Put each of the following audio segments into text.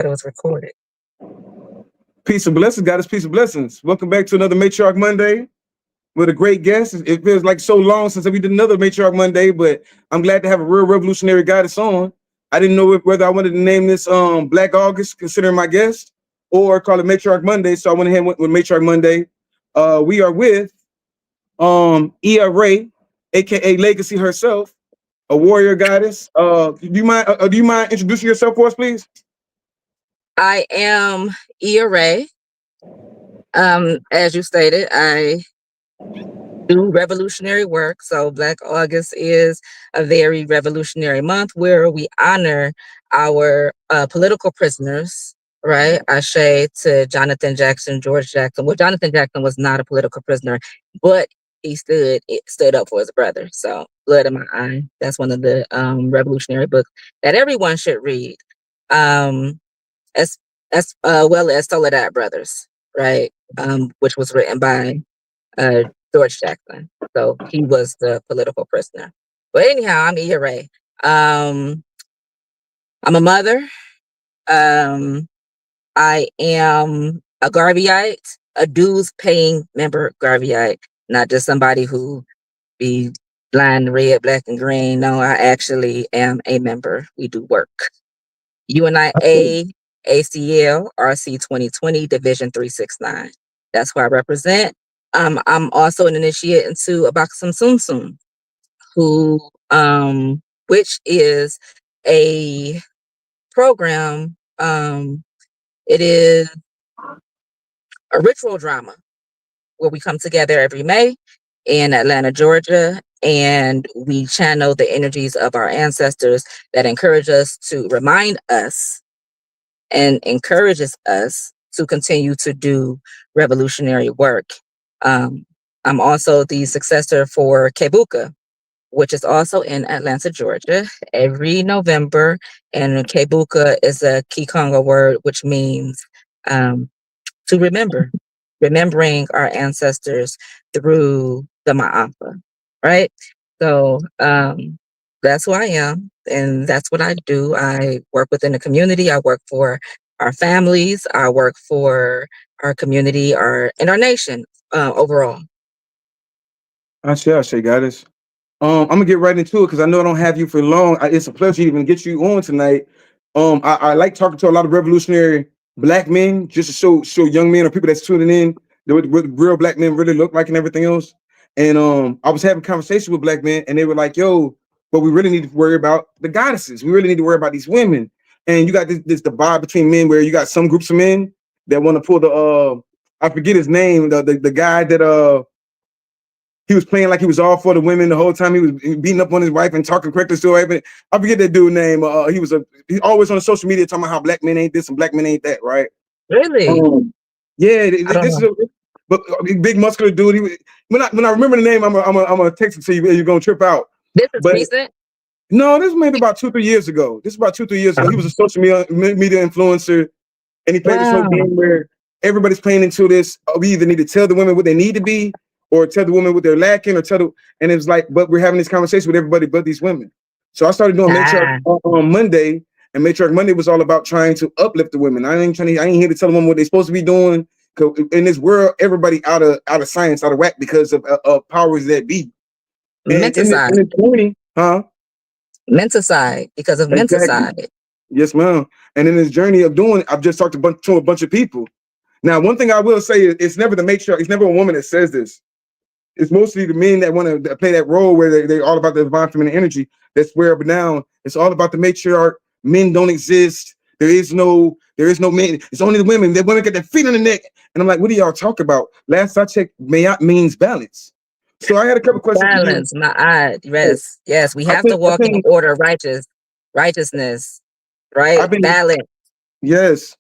It was recorded. Peace and blessings, God is peace and blessings. Welcome back to another Matriarch Monday with a great guest. It feels like so long since we did another Matriarch Monday, but I'm glad to have a real revolutionary goddess on. I didn't know whether I wanted to name this Black August, considering my guest, or call it Matriarch Monday. So I went ahead and went with Matriarch Monday. We are with Ia Ray, aka Legacy herself, a warrior goddess. Do you mind introducing yourself for us, please? I am Ea. As you stated, I do revolutionary work. So Black August is a very revolutionary month where we honor our political prisoners, right? Ashe to Jonathan Jackson, George Jackson. Well, Jonathan Jackson was not a political prisoner, but he stood up for his brother. So Blood in My Eye. That's one of the revolutionary books that everyone should read. Um, as as well as Soledad Brothers, right? Which was written by uh, George Jackson. So he was the political prisoner. But anyhow, I'm Ea Ray. I'm a mother. Um, I am a Garveyite, a dues paying member Garveyite, not just somebody who be blind, red, black, and green. No, I actually am a member. We do work. UNIA ACL RC 2020 Division 369. That's who I represent. I'm also an initiate into Abakusum Sum Sum, who which is a program. It is a ritual drama where we come together every May in Atlanta, Georgia, and we channel the energies of our ancestors that encourage us to remind us and encourages us to continue to do revolutionary work. Um, I'm also the successor for Kebuka, which is also in Atlanta, Georgia, every November. And Kebuka is a Kikonga word, which means um, to remember, remembering our ancestors through the Ma'afa, right? So that's who I am, and that's what I do. I work within the community. I work for our families. I work for our community, our nation overall. I say, goddess. I'm gonna get right into it because I know I don't have you for long. It's a pleasure to even get you on tonight. I like talking to a lot of revolutionary black men just to show young men or people that's tuning in what real black men really look like and everything else. And I was having conversations with black men, and they were like, "Yo, but we really need to worry about the goddesses. We really need to worry about these women." And you got this divide between men where you got some groups of men that want to pull the I forget his name, the guy that he was playing like he was all for the women the whole time. He was beating up on his wife and talking correctly to her. I forget that dude name. He always on the social media talking about how black men ain't this and black men ain't that, right? Really? Yeah, I don't this is know. a big muscular dude. When I remember the name, I'm gonna text it to you. You're gonna trip out. This is But recent. no, this is maybe about 2-3 years ago. This is about 2-3 years ago. He was a social media influencer, and he played this whole Wow. game where everybody's playing into this. We either need to tell the women what they need to be, or tell the women what they're lacking, and it's like, but we're having this conversation with everybody but these women. So I started doing Matriarch Ah, on Monday, and Matriarch Monday was all about trying to uplift the women. I ain't here to tell them what they're supposed to be doing. 'Cause in this world, everybody out of science, out of whack because of powers that be. And menticide, in the 20, huh? menticide, because of Exactly. menticide. Yes, ma'am. And in this journey of doing it, I've just talked to a bunch of people. Now, one thing I will say is it's never the matriarch, it's never a woman that says this. It's mostly the men that want to play that role where they're all about the divine feminine energy. That's where but now it's all about the matriarch. Men don't exist. There is no men. It's only the women. The women get their feet on the neck. And I'm like, what do y'all talk about? Last I checked, mayat means balance. So I had a couple questions for you. Balance, my eye. Yes, yes. We have to I walk in think order, righteousness, right? I've been Balance. yes.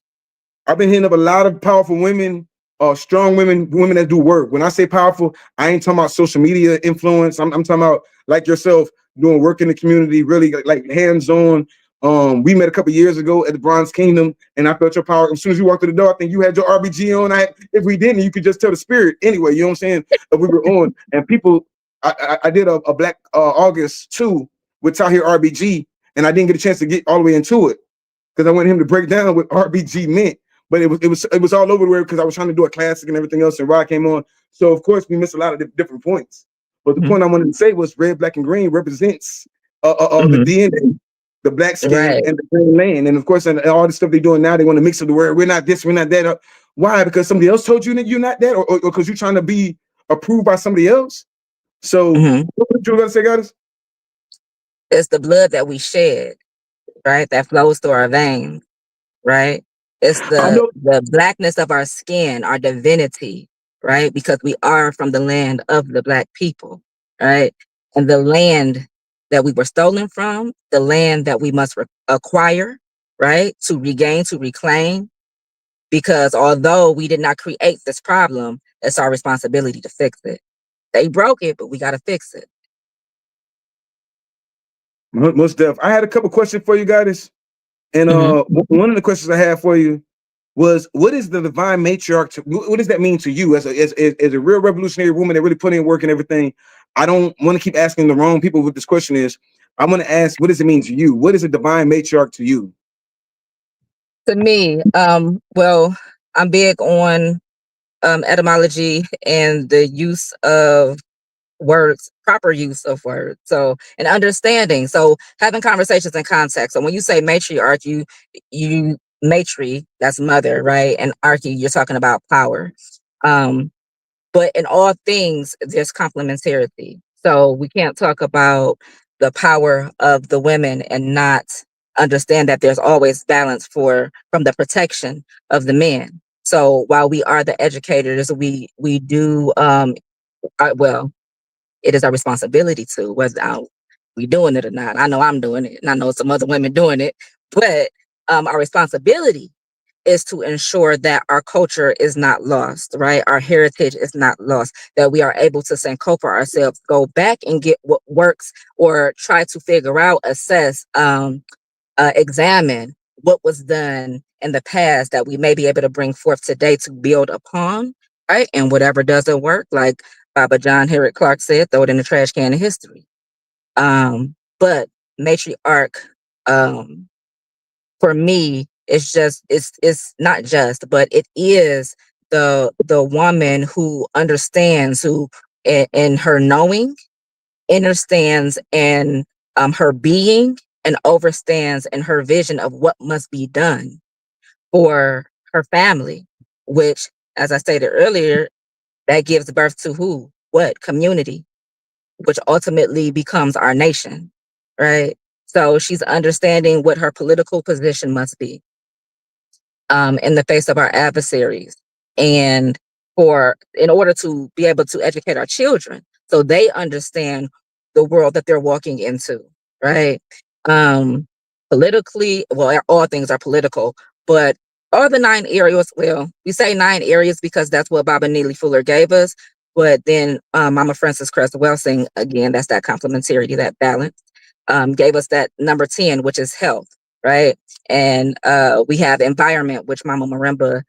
I've been hitting up a lot of powerful women, strong women that do work. When I say powerful, I ain't talking about social media influence. I'm talking about like yourself doing work in the community, really like hands-on. We met a couple years ago at the Bronze Kingdom, and I felt your power. As soon as you walked through the door, I think you had your RBG on. If we didn't, you could just tell the spirit anyway. You know what I'm saying? We were on, and people. I did a Black August 2 with Tahir RBG, and I didn't get a chance to get all the way into it. because I wanted him to break down what RBG meant. But it was all over the way because I was trying to do a classic and everything else, and Rod came on. So of course we missed a lot of different points. But the Mhm. point I wanted to say was red, black, and green represents the Mhm. DNA, the black skin, Right. and the green land. And of course, and all the stuff they're doing now, they want to mix up the word. We're not this, we're not that. Why? Because somebody else told you that you're not that, or because you're trying to be approved by somebody else. So Mhm. what you gonna say, guys? It's the blood that we shed, right? That flows through our veins, right? It's I the know. the blackness of our skin, our divinity, right? Because we are from the land of the black people, right? And the land that we were stolen from, the land that we must acquire, right? To regain, to reclaim. Because although we did not create this problem, it's our responsibility to fix it. They broke it, but we got to fix it. Most def. I had a couple questions for you guys, and Hmm. one of the questions I had for you was, what is the divine matriarch? What does that mean to you as a real revolutionary woman that really put in work and everything? I don't want to keep asking the wrong people what this question is. I want to ask, what does it mean to you? What is a divine matriarch to you? To me, well, I'm big on etymology and the use of words, proper use of words. So, and understanding. So, having conversations in context. So, when you say matriarch, you matri, that's mother, right? And archy, you're talking about power. Um, but in all things, there's complementarity. So, we can't talk about the power of the women and not understand that there's always balance for from the protection of the men. So while we are the educators, we do well, it is our responsibility to, whether we doing it or not. I know I'm doing it, and I know some other women doing it, but our responsibility is to ensure that our culture is not lost, right? Our heritage is not lost, that we are able to sankofa ourselves, go back and get what works, or try to figure out, assess, examine what was done in the past that we may be able to bring forth today to build upon, right? And whatever doesn't work, like Baba John Herrick Clark said, throw it in the trash can of history. But matriarch, um, for me, it's not just, but it is the woman who understands, who in her knowing, understands in her being, and overstands in her vision of what must be done for her family, which, as I stated earlier, that gives birth to who? What? Community, which ultimately becomes our nation, right? So she's understanding what her political position must be in the face of our adversaries, and for in order to be able to educate our children so they understand the world that they're walking into, right? um Politically, well, all things are political, but all the 9 areas, well, we say 9 areas because that's what Baba Neely Fuller gave us, but then Mama Frances Cress Welsing, again, that's that complementarity, that balance, gave us that number 10, which is health, right? And we have environment, which Mama Marimba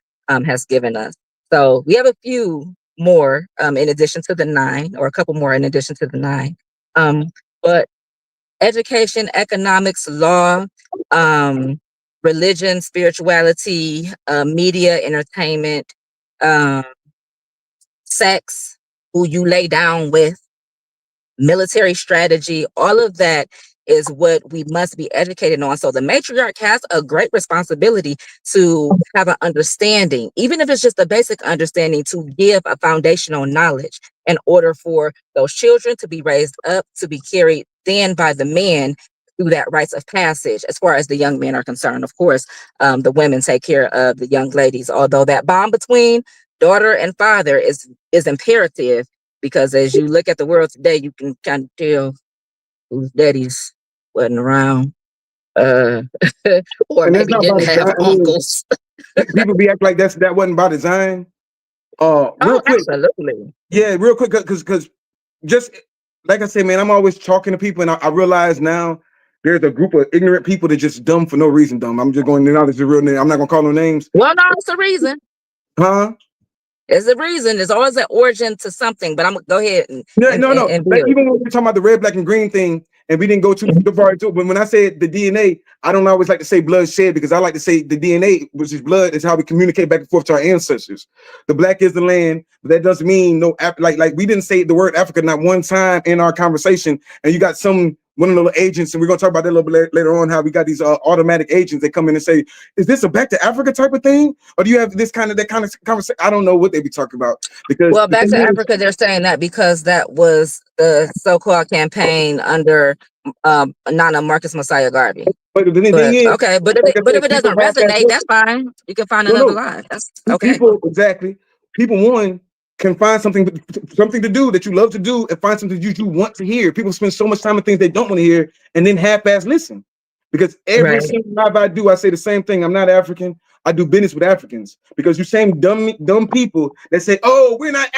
has given us. So we have a few more in addition to the 9, or a couple more in addition to the 9. Um, but education, economics, law, um, religion, spirituality, media, entertainment, um, sex, who you lay down with, military strategy, all of that is what we must be educated on. So the matriarch has a great responsibility to have an understanding, even if it's just a basic understanding, to give a foundational knowledge in order for those children to be raised up, to be carried then by the men through that rites of passage. As far as the young men are concerned, of course, the women take care of the young ladies, although that bond between daughter and father is imperative, because as you look at the world today, you can kind of tell whose daddies wasn't around, uh, or And that's maybe not by didn't have design. I mean, uncles. people be acting like that wasn't by design. Real Oh, quick, absolutely. yeah, real quick, because just like I said, man, I'm always talking to people, and I realize now there's a group of ignorant people that just dumb for no reason. Dumb. I'm just going to acknowledge the real name. I'm not gonna call no names. Well, no, it's a reason. Huh? It's a reason. There's always an origin to something. But I'm gonna go ahead and No, and, no, and, no. and Like build. even when we're talking about the red, black, and green thing, and we didn't go too far into it. But when I say the DNA, I don't always like to say blood shed because I like to say the DNA, which is blood, is how we communicate back and forth to our ancestors. The black is the land, but that doesn't mean no like we didn't say the word Africa not one time in our conversation. And you got one of the little agents, and we're gonna talk about that a little bit later on. How we got these automatic agents that come in and say, "Is this a back to Africa type of thing, or do you have that kind of conversation?" I don't know what they be talking about because Well, the back thing to is, Africa, they're saying that because that was the so-called campaign under Nana Marcus Messiah Garvey. but the thing But is, okay, like I but if said, it people doesn't half-ass resonate, that's fine. You can find another no, live. That's okay. people exactly. People can find something to do that you love to do and find something you want to hear. People spend so much time on things they don't want to hear and then half-ass listen. Because every Right. single live I do, I say the same thing. I'm not African. I do business with Africans because you same dumb people that say, "Oh, we're not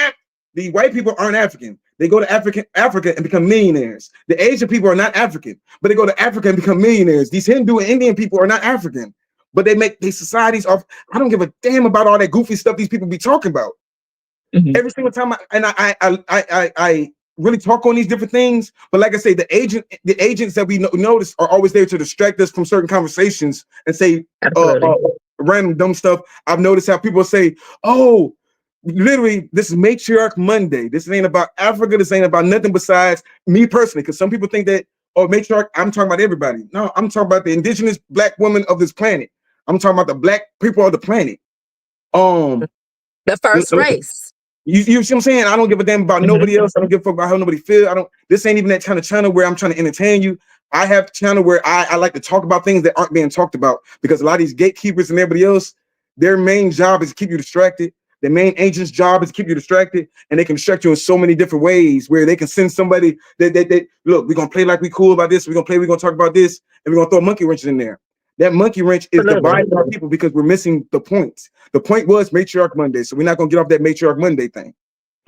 the white people aren't African. They go to Africa and become millionaires. The Asian people are not African, but they go to Africa and become millionaires. These Hindu and Indian people are not African, but they make these societies off. I don't give a damn about all that goofy stuff these people be talking about. Mhm. Every single time I really talk on these different things, but like I say, the agents that we notice are always there to distract us from certain conversations and say Absolutely. random dumb stuff. I've noticed how people say, "Oh, literally, this is Matriarch Monday. This ain't about Africa. This ain't about nothing besides me personally." Because some people think that, "Oh, Matriarch, I'm talking about everybody." No, I'm talking about the indigenous black women of this planet. I'm talking about the black people of the planet. Um, The first race. you see what I'm saying? I don't give a damn about Mhm. nobody else. I don't give a fuck about how nobody feel. I don't. This ain't even that kind of channel where I'm trying to entertain you. I have a channel where I like to talk about things that aren't being talked about because a lot of these gatekeepers and everybody else, their main job is to keep you distracted. The main agent's job is to keep you distracted, and they can distract you in so many different ways. Where they can send somebody that look, we're gonna play like we cool about this. We're gonna talk about this, and we're gonna throw monkey wrenches in there. That monkey wrench is Absolutely. dividing our people because we're missing the point. The point was Matriarch Monday, so we're not gonna get off that Matriarch Monday thing.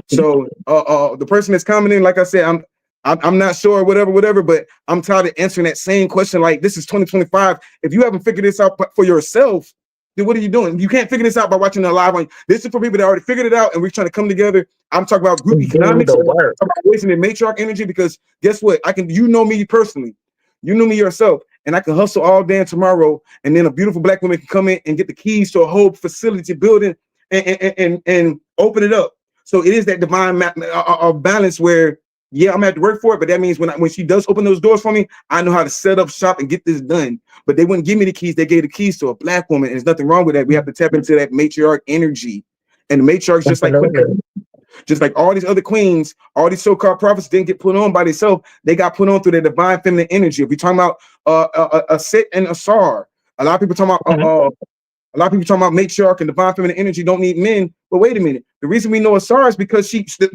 So the person that's commenting, like I said, I'm not sure, whatever, but I'm tired of answering that same question. Like, this is 2025. If you haven't figured this out for yourself, then what are you doing? You can't figure this out by watching the live on. This is for people that already figured it out, and we're trying to come together. I'm talking about group Do economics. the I'm work. about wasting the matriarch energy because guess what? You know me personally. You know me yourself, and I can hustle all day and tomorrow, and then a beautiful black woman can come in and get the keys to a whole facility building and open it up. So it is that divine balance where, yeah, I'm gonna have to work for it, but that means when she does open those doors for me, I know how to set up shop and get this done. But they wouldn't give me the keys; they gave the keys to a black woman, and there's nothing wrong with that. We have to tap into that matriarch energy, and the matriarchs just like queen, Absolutely. just like all these other queens, all these so-called prophets didn't get put on by themselves; they got put on through their divine feminine energy. If we talking about a Set and a Sar, a lot of people talking about Mhm. a lot of people talking about matriarch and divine feminine energy don't need men. But wait a minute. The reason we know a Sar is because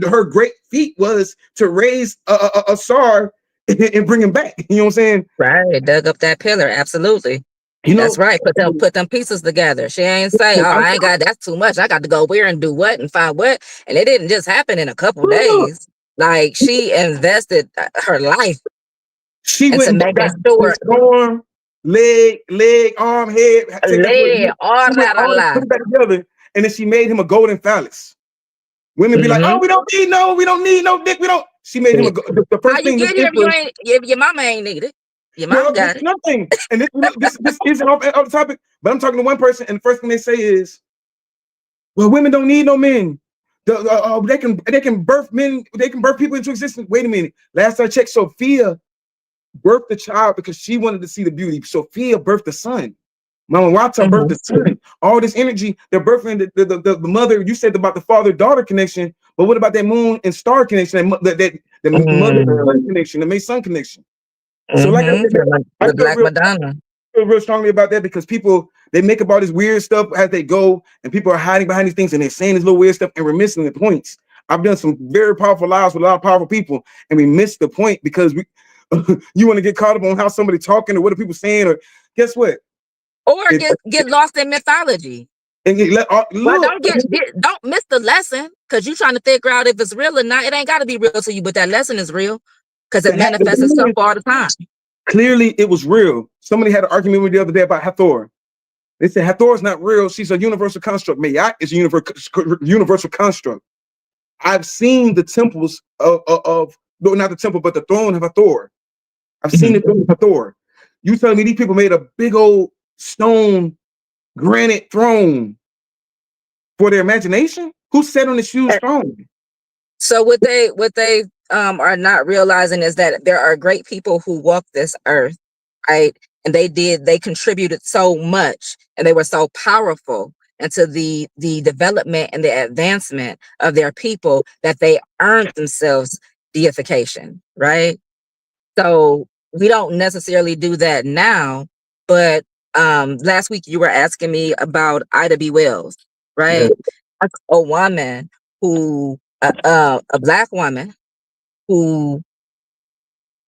her great feat was to raise a Sar and bring him back. You know what I'm saying? Right. Dug up that pillar. Absolutely. You That's know, right. Put them pieces together. She ain't say, "Oh, I ain't got that's too much. I got to go where and do what and find what." And it didn't just happen in a couple days. Like she invested her life she went into and bought making back sure his arm, leg, arm, head, take that for a lay minute. all She went that all this, put alive. it back together, and then she made him a golden phallus. Women be like, "Oh, Mm-hmm. we don't need no dick. We don't." She made him the How first you thing this get here is if you was, ain't if your mama ain't need it? Your mama well, this got is it. nothing. And this isn't off the topic, but I'm talking to one person, and the first thing they say is, "Well, women don't need no men. They can birth men. They can birth people into existence." Wait a minute. Last I checked, Sophia birthed the child because she wanted to see the beauty. Sophia birthed the son. Mama Wata birthed Mm-hmm. the son. All this energy, they're birthing the mother. You said about the father-daughter connection, but what about that moon and star connection? The mother-son connection, the May-son connection. So, like I Mm-hmm. said, I The feel Black Madonna. real strongly about that because people they make up all this weird stuff as they go, and people are hiding behind these things and they're saying this little weird stuff, and we're missing the points. I've done some very powerful lives with a lot of powerful people, and we miss the point because we you want to get caught up on how somebody talking or what are people saying, or guess what? Or It, get lost in mythology. and you let But look. don't miss the lesson because you're trying to figure out if it's real or not. It ain't got to be real to you, but that lesson is real because it manifests itself all the time. Clearly, it was real. Somebody had an argument with me the other day about Hathor. They said Hathor is not real. She's a universal construct. Mayat is a universal construct. I've seen the temples of no, not the temple, but the throne of Hathor. I've seen Mhm. it built for Thor. You telling me these people made a big old stone granite throne for their imagination? Who sat on this huge throne? So what they are not realizing is that there are great people who walk this earth, right? And they contributed so much and they were so powerful into the development and the advancement of their people that they earned themselves deification, right? So we don't necessarily do that now, but last week you were asking me about Ida B. Wells, Yeah. right? That's a woman who a black woman who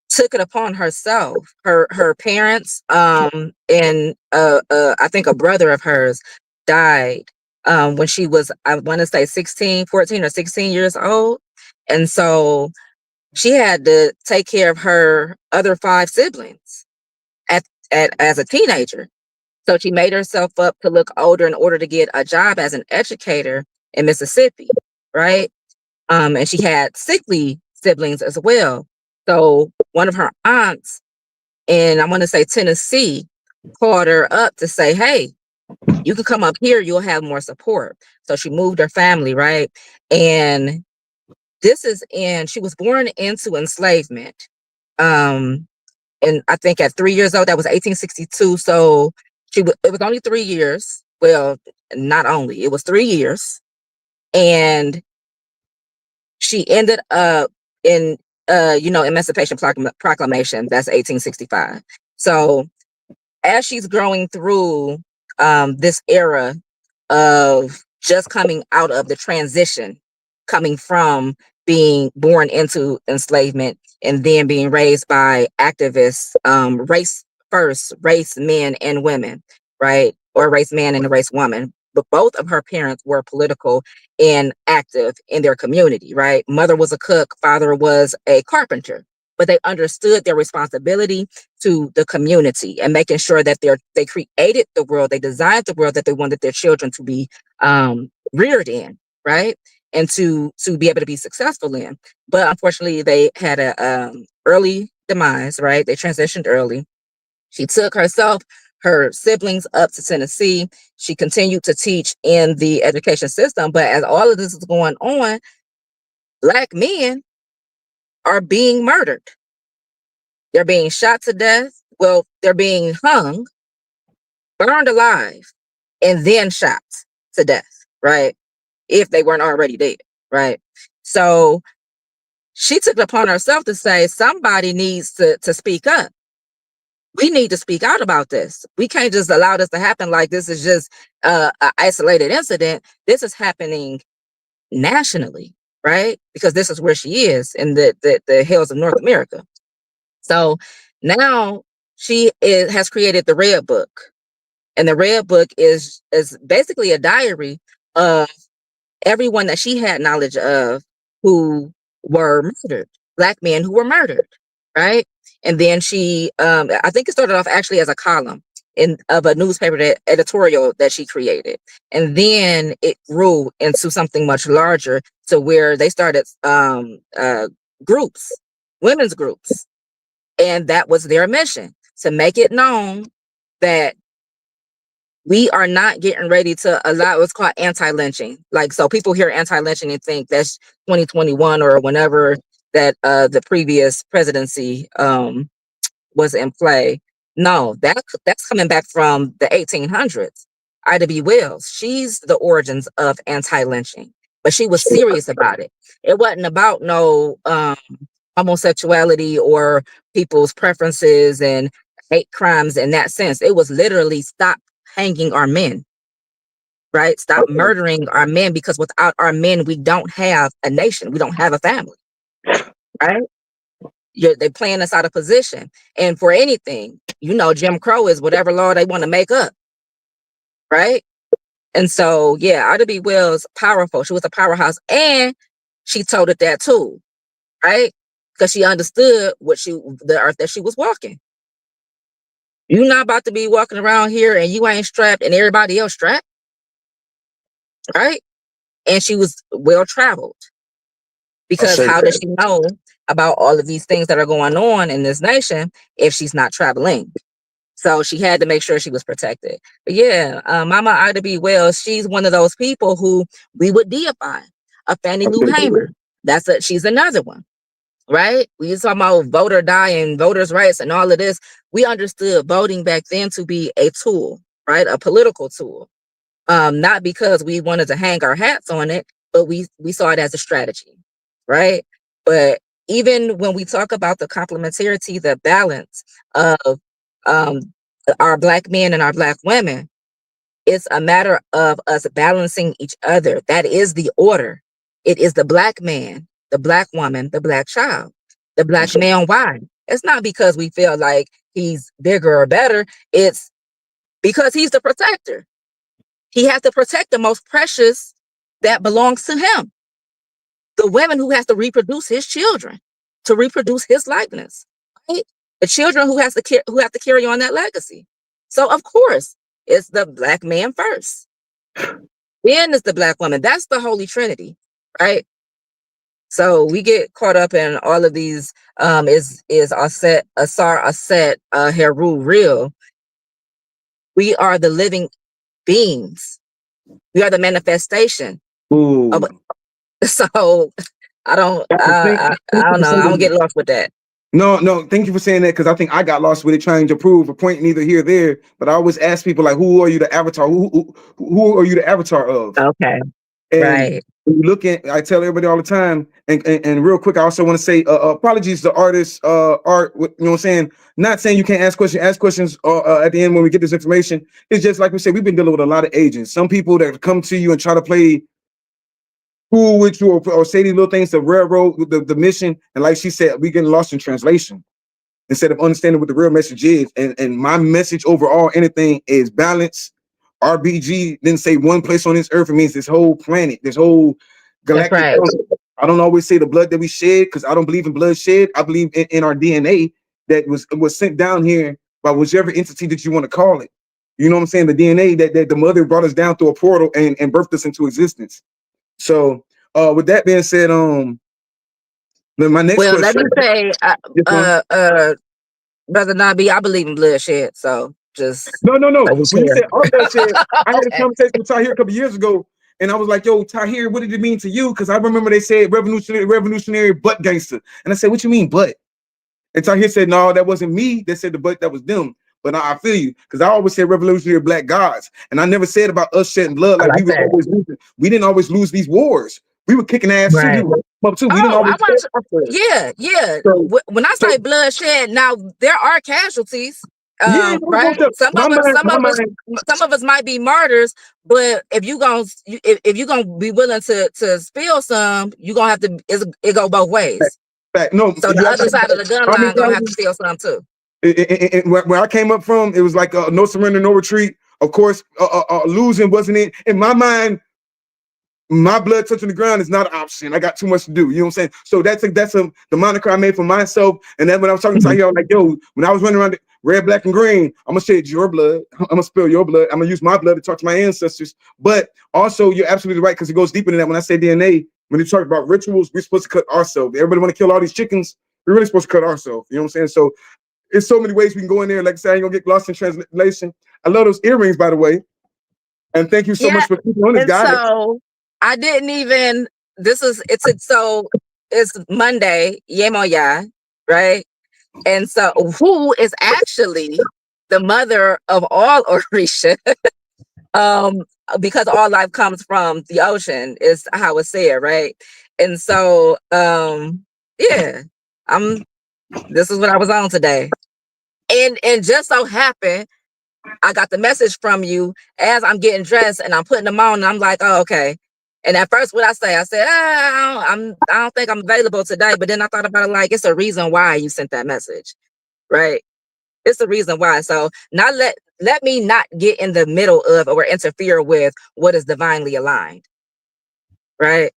took it upon herself. Her parents and I think a brother of hers died when she was, I want to say 16, 14 or 16 years old. And so she had to take care of her other five siblings at, as a teenager. So she made herself up to look older in order to get a job as an educator in Mississippi, right? And she had sickly siblings as well. So one of her aunts in, I want to say Tennessee, called her up to say, "Hey, you can come up here. You'll have more support." So she moved her family, right? And this is in. She was born into enslavement. Um, and I think at 3 years old, that was 1862. So it was only 3 years. Well, not only, it was 3 years, and she ended up in Emancipation Proclamation. That's 1865. So as she's growing through this era of just coming out of the transition, coming from being born into enslavement and then being raised by activists, race first, race men and women, right? Or race man and a race woman. But both of her parents were political and active in their community, right? Mother was a cook, father was a carpenter, but they understood their responsibility to the community and making sure that they created the world, they designed the world that they wanted their children to be reared in, right? And to be able to be successful in. But unfortunately, they had a early demise, right? They transitioned early. She took herself, her siblings up to Tennessee. She continued to teach in the education system. But as all of this is going on, Black men are being murdered. They're being shot to death. Well, they're being hung, burned alive, and then shot to death, right? If they weren't already dead, right? So she took it upon herself to say, somebody needs to speak up. We need to speak out about this. We can't just allow this to happen like this is just an isolated incident. This is happening nationally, right? Because this is where she is in the hills of North America. So now has created the Red Book. And the Red Book is basically a diary of everyone that she had knowledge of who were murdered, Black men who were murdered, right? And then I think it started off actually as a column of a newspaper editorial that she created, and then it grew into something much larger to where they started groups, women's groups, and that was their mission, to make it known that we are not getting ready to allow what's called anti-lynching. Like, so people hear anti-lynching and think that's 2021 or whenever that the previous presidency was in play. No, that's coming back from the 1800s. Ida B. Wells, she's the origins of anti-lynching, but she was serious about it. It wasn't about no homosexuality or people's preferences and hate crimes in that sense. It was literally stop hanging our men, right? Stop murdering our men, because without our men, we don't have a nation. We don't have a family, right? They're playing us out of position. And for anything, Jim Crow is whatever law they want to make up, right? And so, yeah, Ida B. Wells, powerful. She was a powerhouse, and she told it that too, right? Because she understood the earth that she was walking. You're not about to be walking around here and you ain't strapped and everybody else strapped, right? And she was well traveled I because say how does that. she know about all of these things that are going on in this nation if she's not traveling? So she had to make sure she was protected. But yeah, Mama Ida B. Wells, she's one of those people who we would deify. A Fannie I Lou say that. Hamer, she's another one, right? We was talking about vote or die and voters' rights and all of this. We understood voting back then to be a tool, right? A political tool. Not because we wanted to hang our hats on it, but we saw it as a strategy, right? But even when we talk about the complementarity, the balance of um, our black men and our black women, it's a matter of us balancing each other. That is the order. It is the black man, the black woman, the black child. The I black say man, why? It's not because we feel like he's bigger or better. It's because he's the protector. He has to protect the most precious that belongs to him. The women who has to reproduce his children, to reproduce his likeness, right? The children who have to carry on that legacy. So of course, it's the black man first. Then it's the black woman. That's the Holy Trinity, right? So we get caught up in all of these. Is Aset Asar Aset Heru real? We are the living beings. We are the manifestation of. ooh. So I Thank you don't for know. saying I'm gonna that. get lost with that. No, no, thank you for saying that because I think I got lost with it trying to prove a point neither here or there. But I always ask people like, who are you the avatar? Who are you the avatar of? Okay. And Right. when you look at, I tell everybody all the time, and real quick, I also want to say apologies to artists, art. You know what I'm saying? Not saying you can't ask questions. Ask questions at the end when we get this information. It's just like we said, we've been dealing with a lot of agents. Some people that come to you and try to play cool with you or say these little things to railroad the mission. And like she said, we getting lost in translation instead of understanding what the real message is. And my message overall, anything is balance. RBG didn't say one place on this earth. It means this whole planet, this whole That's galactic. right. I don't always say the blood that we shed because I don't believe in blood shed. I believe in our DNA that was sent down here by whichever entity that you want to call it. You know what I'm saying? The DNA that the mother brought us down through a portal and birthed us into existence. So with that being said, then my next Well, let question. me say, Yes, ma'am. Brother Nabi, I believe in bloodshed. So just No, no, no. so we When you said our bloodshed, clear. I had a Okay. conversation with Tahir a couple years ago, and I was like, "Yo, Tahir, what did it mean to you?" Because I remember they said revolutionary, butt gangster, and I said, "What you mean, butt?" And Tahir said, "No, that wasn't me. That said the butt, that was them." But I feel you because I always said revolutionary black gods, and I never said about us shedding blood I like we like was that. always losing. We didn't always lose these wars. We were kicking ass too. We Right. were up too. We didn't Oh, I always get want ourselves. yeah, yeah. So, When I so say bloodshed, now there are casualties. yeah, Right. my mind, Some of us might be martyrs, but if if you gonna be willing to spill some, you gonna have to. It go both ways. fact, no, So the you other absolutely. side of the gun How many line gonna have to times? spill some too. Where I came up from, it was like no surrender, no retreat. Of course, losing wasn't it in my mind. My blood touching the ground is not an option. I got too much to do. You know what I'm saying? So that's the moniker I made for myself. And then when I was talking to Mhm. you, I was like, yo, when I was running around red, black, and green, I'm gonna shed your blood. I'm gonna spill your blood. I'm gonna use my blood to talk to my ancestors. But also, you're absolutely right because it goes deeper than that. When I say DNA, when you talk about rituals, we're supposed to cut ourselves. Everybody want to kill all these chickens. We're really supposed to cut ourselves. You know what I'm saying? So there's so many ways we can go in there. Like I said, I ain't gonna get lost in translation. I love those earrings, by the way. And thank you so Yeah, much for keeping on this and guidance. so I didn't even. So it's Monday, Yemoya, right? And so who is actually the mother of all Orisha? um, because all life comes from the ocean, is how it's said, right? And so, yeah, I'm. This is what I was on today, and just so happened I got the message from you as I'm getting dressed and I'm putting them on, and I'm like, oh, okay. And at first, what I say, I said, I don't think I'm available today. But then I thought about it, like it's a reason why you sent that message, right? It's the reason why. So not let me not get in the middle of or interfere with what is divinely aligned, right?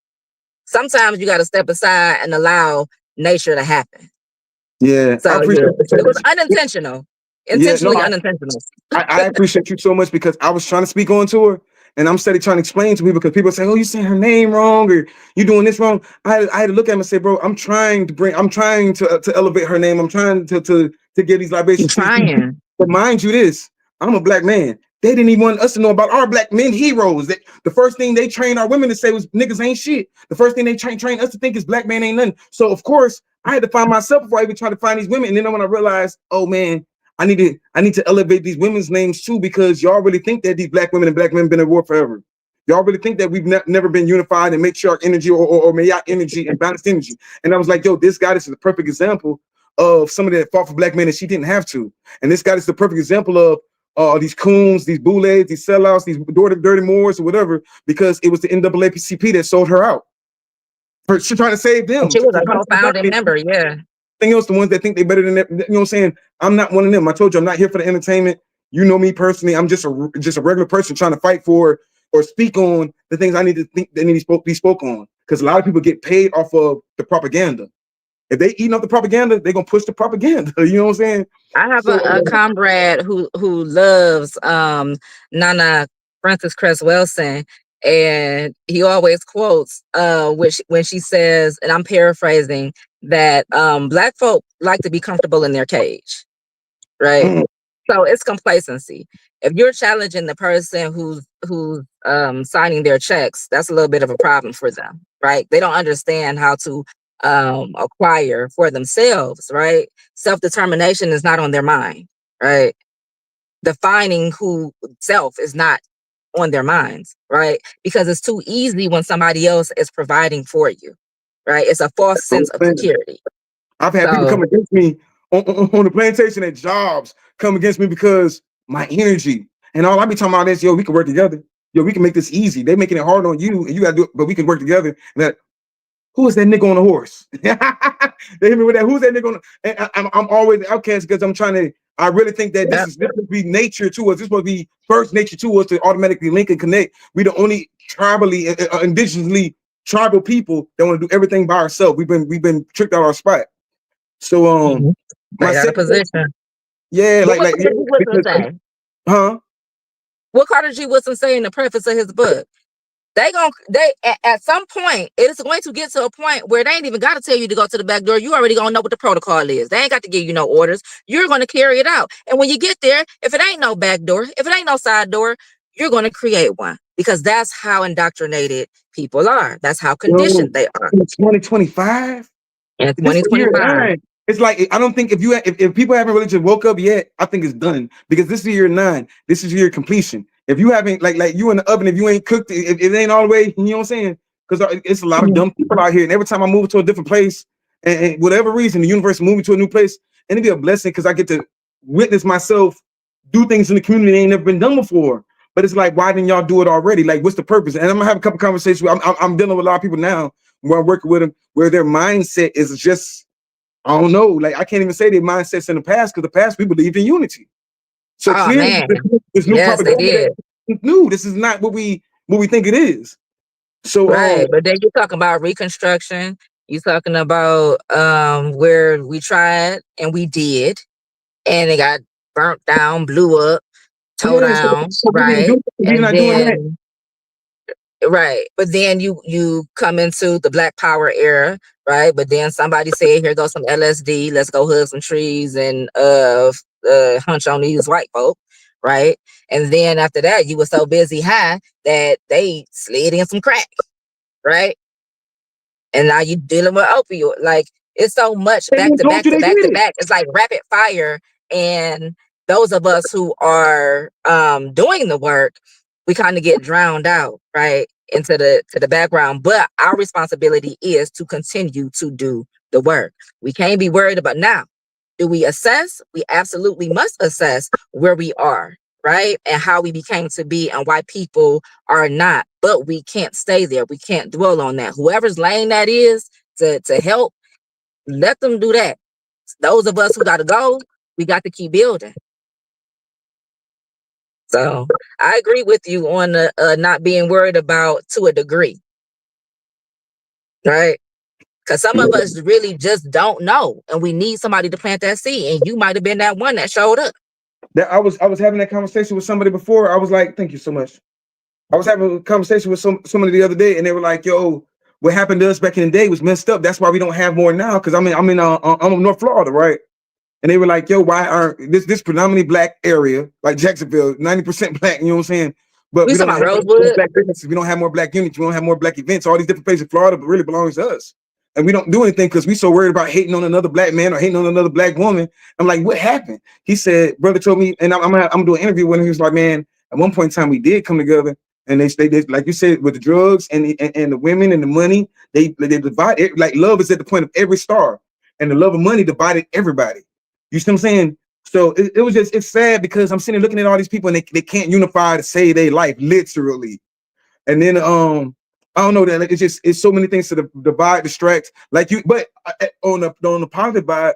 Sometimes you got to step aside and allow nature to happen. Yeah, I So appreciate yeah, it was it. unintentional, Yeah, no, intentionally unintentional. I appreciate you so much because I was trying to speak on to her And I'm steady trying to explain to people because people say, "Oh, you saying her name wrong or you doing this wrong." I had to look at him and say, "Bro, I'm trying to elevate her name. I'm trying to give these You libations to these people." trying. But mind you, this I'm a black man. They didn't even want us to know about our black men heroes. The first thing they trained our women to say was niggas ain't shit. The first thing they train us to think is black man ain't nothing. So of course I had to find myself before I even tried to find these women. And then when I realized, oh man, I need to elevate these women's names too, because y'all really think that these black women and black men been at war forever. Y'all really think that we've never been unified and matriarch energy or matriarch energy and balanced energy. And I was like, yo, this goddess is a perfect example of somebody that fought for black men and she didn't have to. And this goddess is the perfect example of these coons, these boulets, these sellouts, these dirty Moors or whatever, because it was the NAACP that sold her out. For she trying to save And them. she was a To black co-founding men. member, yeah. Thing else, the ones that think they better than that, you know what I'm saying? I'm not one of them. I told you I'm not here for the entertainment. You know me personally. I'm just a regular person trying to fight for or speak on the things I need to think that need to be spoke on. Because a lot of people get paid off of the propaganda. If they eating up the propaganda, they're gonna push the propaganda. You know what I'm saying? I have So a comrade who loves Nana Frances Cress Wilson, and he always quotes which when she says, and I'm paraphrasing, that black folk like to be comfortable in their cage, right? So it's complacency. If you're challenging the person who's signing their checks, that's a little bit of a problem for them, right? They don't understand how to acquire for themselves, right? Self-determination is not on their mind, right? Defining who self is not on their minds, right? Because it's too easy when somebody else is providing for you, right? It's a false sense of security. I've had people So come against me on the plantation at jobs, come against me because my energy and all I be talking about is, yo, we can work together. Yo, we can make this easy. They making it hard on you, and you gotta do it, but we can work together. And that who is that nigga on the horse? They hit me with that. Who's that nigga on? I'm always the outcast because I'm trying to. I really think that yeah, this would be nature to us. This would be first nature to us to automatically link and connect. We the only tribally, indigenously tribal people that want to do everything by ourselves. We've been tricked out our spot. So mhm, my stay out of second, position. yeah, But what yeah, Carter G. Woodson because say? huh? What Carter G. Woodson say in the preface of his book? They at some point it is going to get to a point where they ain't even got to tell you to go to the back door. You already gonna know what the protocol is. They ain't got to give you no orders. You're gonna carry it out. And when you get there, if it ain't no back door, if it ain't no side door, you're gonna create one because that's how indoctrinated people are. That's how Yo, conditioned they are. in 2025. In This is year 2025. 9. It's like I don't think if people haven't really just woke up yet, I think it's done because this is year 9. This is year completion. If you haven't like you in the oven, if you ain't cooked, if it ain't all the way, you know what I'm saying? Because it's a lot of dumb people out here, and every time I move to a different place, and whatever reason, the universe moved me to a new place, and it'd be a blessing because I get to witness myself do things in the community that ain't never been done before. But it's like, why didn't y'all do it already? Like, what's the purpose? And I'm gonna have a couple conversations. I'm dealing with a lot of people now where I'm working with them, where their mindset is just I don't know. Like I can't even say their mindsets in the past because the past we believed in unity. So Oh clearly, man. this new Yes, they propaganda did. that new. This is not what we think it is. So Right. But then you're talking about reconstruction. You're talking about where we tried and we did, and it got burnt down, blew up, tore yeah, so down, do right? we're And not doing that. then right, but then you come into the Black Power era, right? But then somebody said, "Here goes some LSD. Let's go hug some trees and hunch on these white folk." Right, and then after that, you were so busy high that they slid in some crack, right? And now you dealing with opioid. Like it's so much They back even to told back you to they back did to it. back. It's like rapid fire. And those of us who are doing the work, we kind of get drowned out, right? Into the background. But our responsibility is to continue to do the work. We can't be worried about now. Do we assess? We absolutely must assess where we are, right? And how we became to be and why people are not. But we can't stay there. We can't dwell on that. Whoever's lane that is to help, let them do that. Those of us who got to go, we got to keep building. So I agree with you on the not being worried about to a degree, right? Because some of us really just don't know, and we need somebody to plant that seed. And you might have been that one that showed up. That I was having that conversation with somebody before. I was like, thank you so much. I was having a conversation with somebody the other day, and they were like, "Yo, what happened to us back in the day was messed up. That's why we don't have more now." Because I'm in North Florida, right? And they were like, "Yo, why aren't this predominantly black area like Jacksonville, 90% black? You know what I'm saying? But We we don't talking have about more Rosewood? black businesses. We don't have more black units. We don't have more black events. All these different places, Florida, but really belongs to us." And we don't do anything because we so worried about hating on another black man or hating on another black woman. I'm like, what happened? He said, brother told me, and I'm doing an interview with him. He was like, man, at one point in time we did come together, and they like you said, with the drugs and the women and the money, they divide it. Like love is at the point of every star, and the love of money divided everybody. You see what I'm saying? So it was just, it's sad because I'm sitting there looking at all these people and they can't unify to save their life, literally. And then I don't know that it's just, it's so many things to divide, distract, like you. But on the positive side,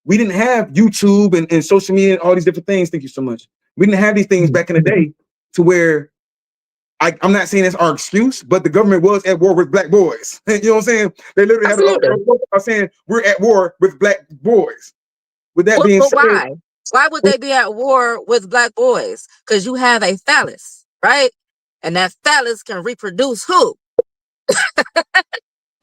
we didn't have YouTube and social media and all these different things. Thank you so much. We didn't have these things back in the day to where I'm not saying that's our excuse, but the government was at war with black boys. You know what I'm saying? They literally had Absolutely. a saying we're at war with black boys. With that But, being but said, why? Why would they be at war with black boys? Because you have a phallus, right? And that phallus can reproduce who?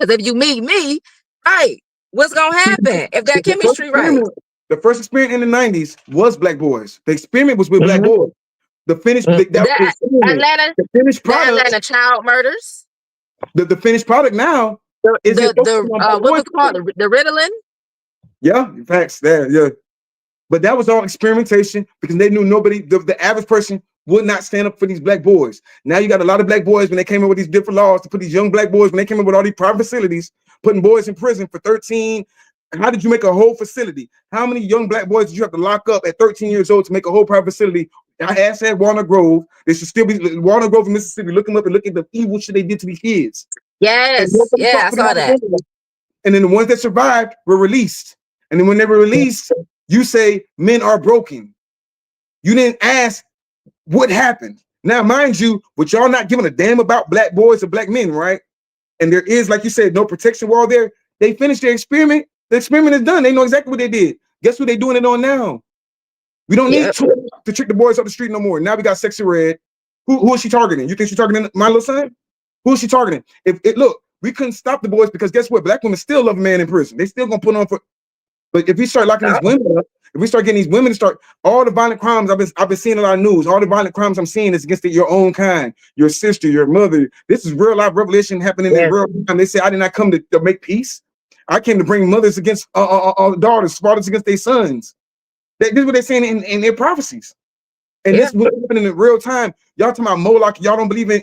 Because if you meet me, right, what's gonna happen if that the first chemistry right? experiment, the first experiment in the 90s was black boys. The experiment was with black Mhm. boys. The finished Mm. that was the The experiment. Atlanta, The finished the product, Atlanta child murders, the finished product now the isn't focusing on black what boys. was it called, the Ritalin. Yeah, facts there. Yeah. But that was all experimentation because they knew nobody, the average person would not stand up for these black boys. Now you got a lot of black boys when they came in with these different laws to put these young black boys, when they came in with all these private facilities, putting boys in prison for 13. How did you make a whole facility? How many young black boys did you have to lock up at 13 years old to make a whole private facility? I asked at Warner Grove. They should still be Warner Grove in Mississippi. Look them up and look at the evil shit they did to these kids. And Yes, nobody yeah, fought I for the saw that. opportunity. And then the ones that survived were released. And then when they were released, you say men are broken. You didn't ask what happened. Now, mind you, but y'all not giving a damn about black boys or black men, right? And there is, like you said, no protection wall there. They finished their experiment. The experiment is done. They know exactly what they did. Guess who they doing it on now? We don't need Yep. to trick the boys up the street no more. Now we got Sexy Red. Who is she targeting? You think she's targeting my little son? Who is she targeting? If it look, we couldn't stop the boys because guess what? Black women still love a man in prison. They still gonna put on for. But if we start locking these women up, if we start getting these women to start all the violent crimes, I've been seeing a lot of news. All the violent crimes I'm seeing is against your own kind, your sister, your mother. This is real life revelation happening in Yes. real time. They say I did not come to make peace. I came to bring mothers against daughters, fathers against their sons. This is what they're saying in their prophecies. And Yeah. this was happening in real time. Y'all talking about Moloch, y'all don't believe in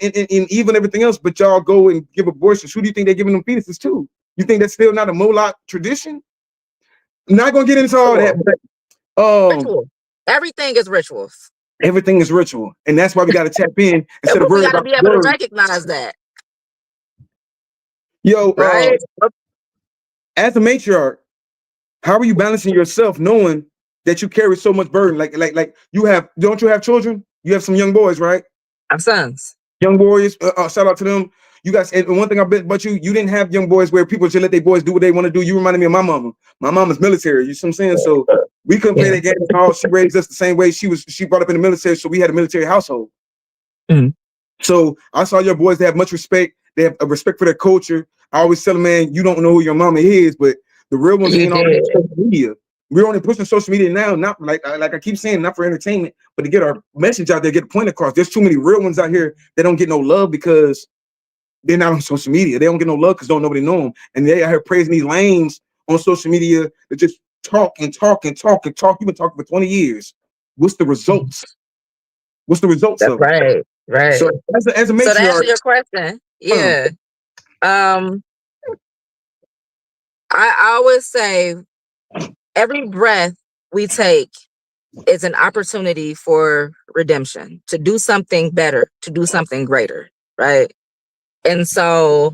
evil and everything else, but y'all go and give abortions. Who do you think they're giving them fetuses to? You think that's still not a Moloch tradition? Not gonna get into all that, but Ritual. Everything is rituals. everything is ritual, and that's why we got to tap in instead of But we worrying got to about be the able to word. recognize that, Yo, right? as a matriarch, how are you balancing yourself knowing that you carry so much burden? Like you have, don't you have children? You have some young boys, right? I'm sons. Young boys, shout out to them. You guys, and one thing I bet about you didn't have young boys where people just let their boys do what they want to do. You reminded me of my mama. My mama's military. You see what I'm saying? So we couldn't play Yeah. that game at all. She raised us the same way. She brought up in the military, so we had a military household. Mhm. So I saw your boys, they have much respect. They have a respect for their culture. I always tell them, man, you don't know who your mama is, but the real ones You ain't on did. social media. We're only pushing social media now, not like I keep saying, not for entertainment, but to get our message out there, get the point across. There's too many real ones out here that don't get no love because they're not on social media. They don't get no love because don't nobody know them. And they out here praising these lames on social media that just talk and talk and talk and talk. You've been talking for 20 years. What's the results? What's the results That's of it? right. So Right. as a So to answer matriarch, your question, yeah. Um, I always say every breath we take is an opportunity for redemption, to do something better, to do something greater, right? And so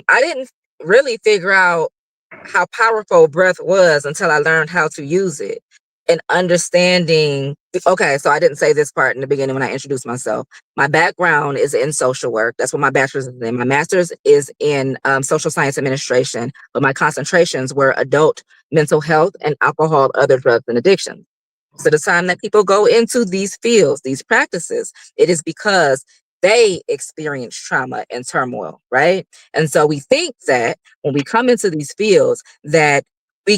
I didn't really figure out how powerful breath was until I learned how to use it and understanding. Okay, so I didn't say this part in the beginning when I introduced myself. My background is in social work. That's what my bachelor's is in. My master's is in social science administration, but my concentrations were adult mental health and alcohol, other drugs, and addiction. So the time that people go into these fields, these practices, it is because they experience trauma and turmoil, right? And so we think that when we come into these fields that we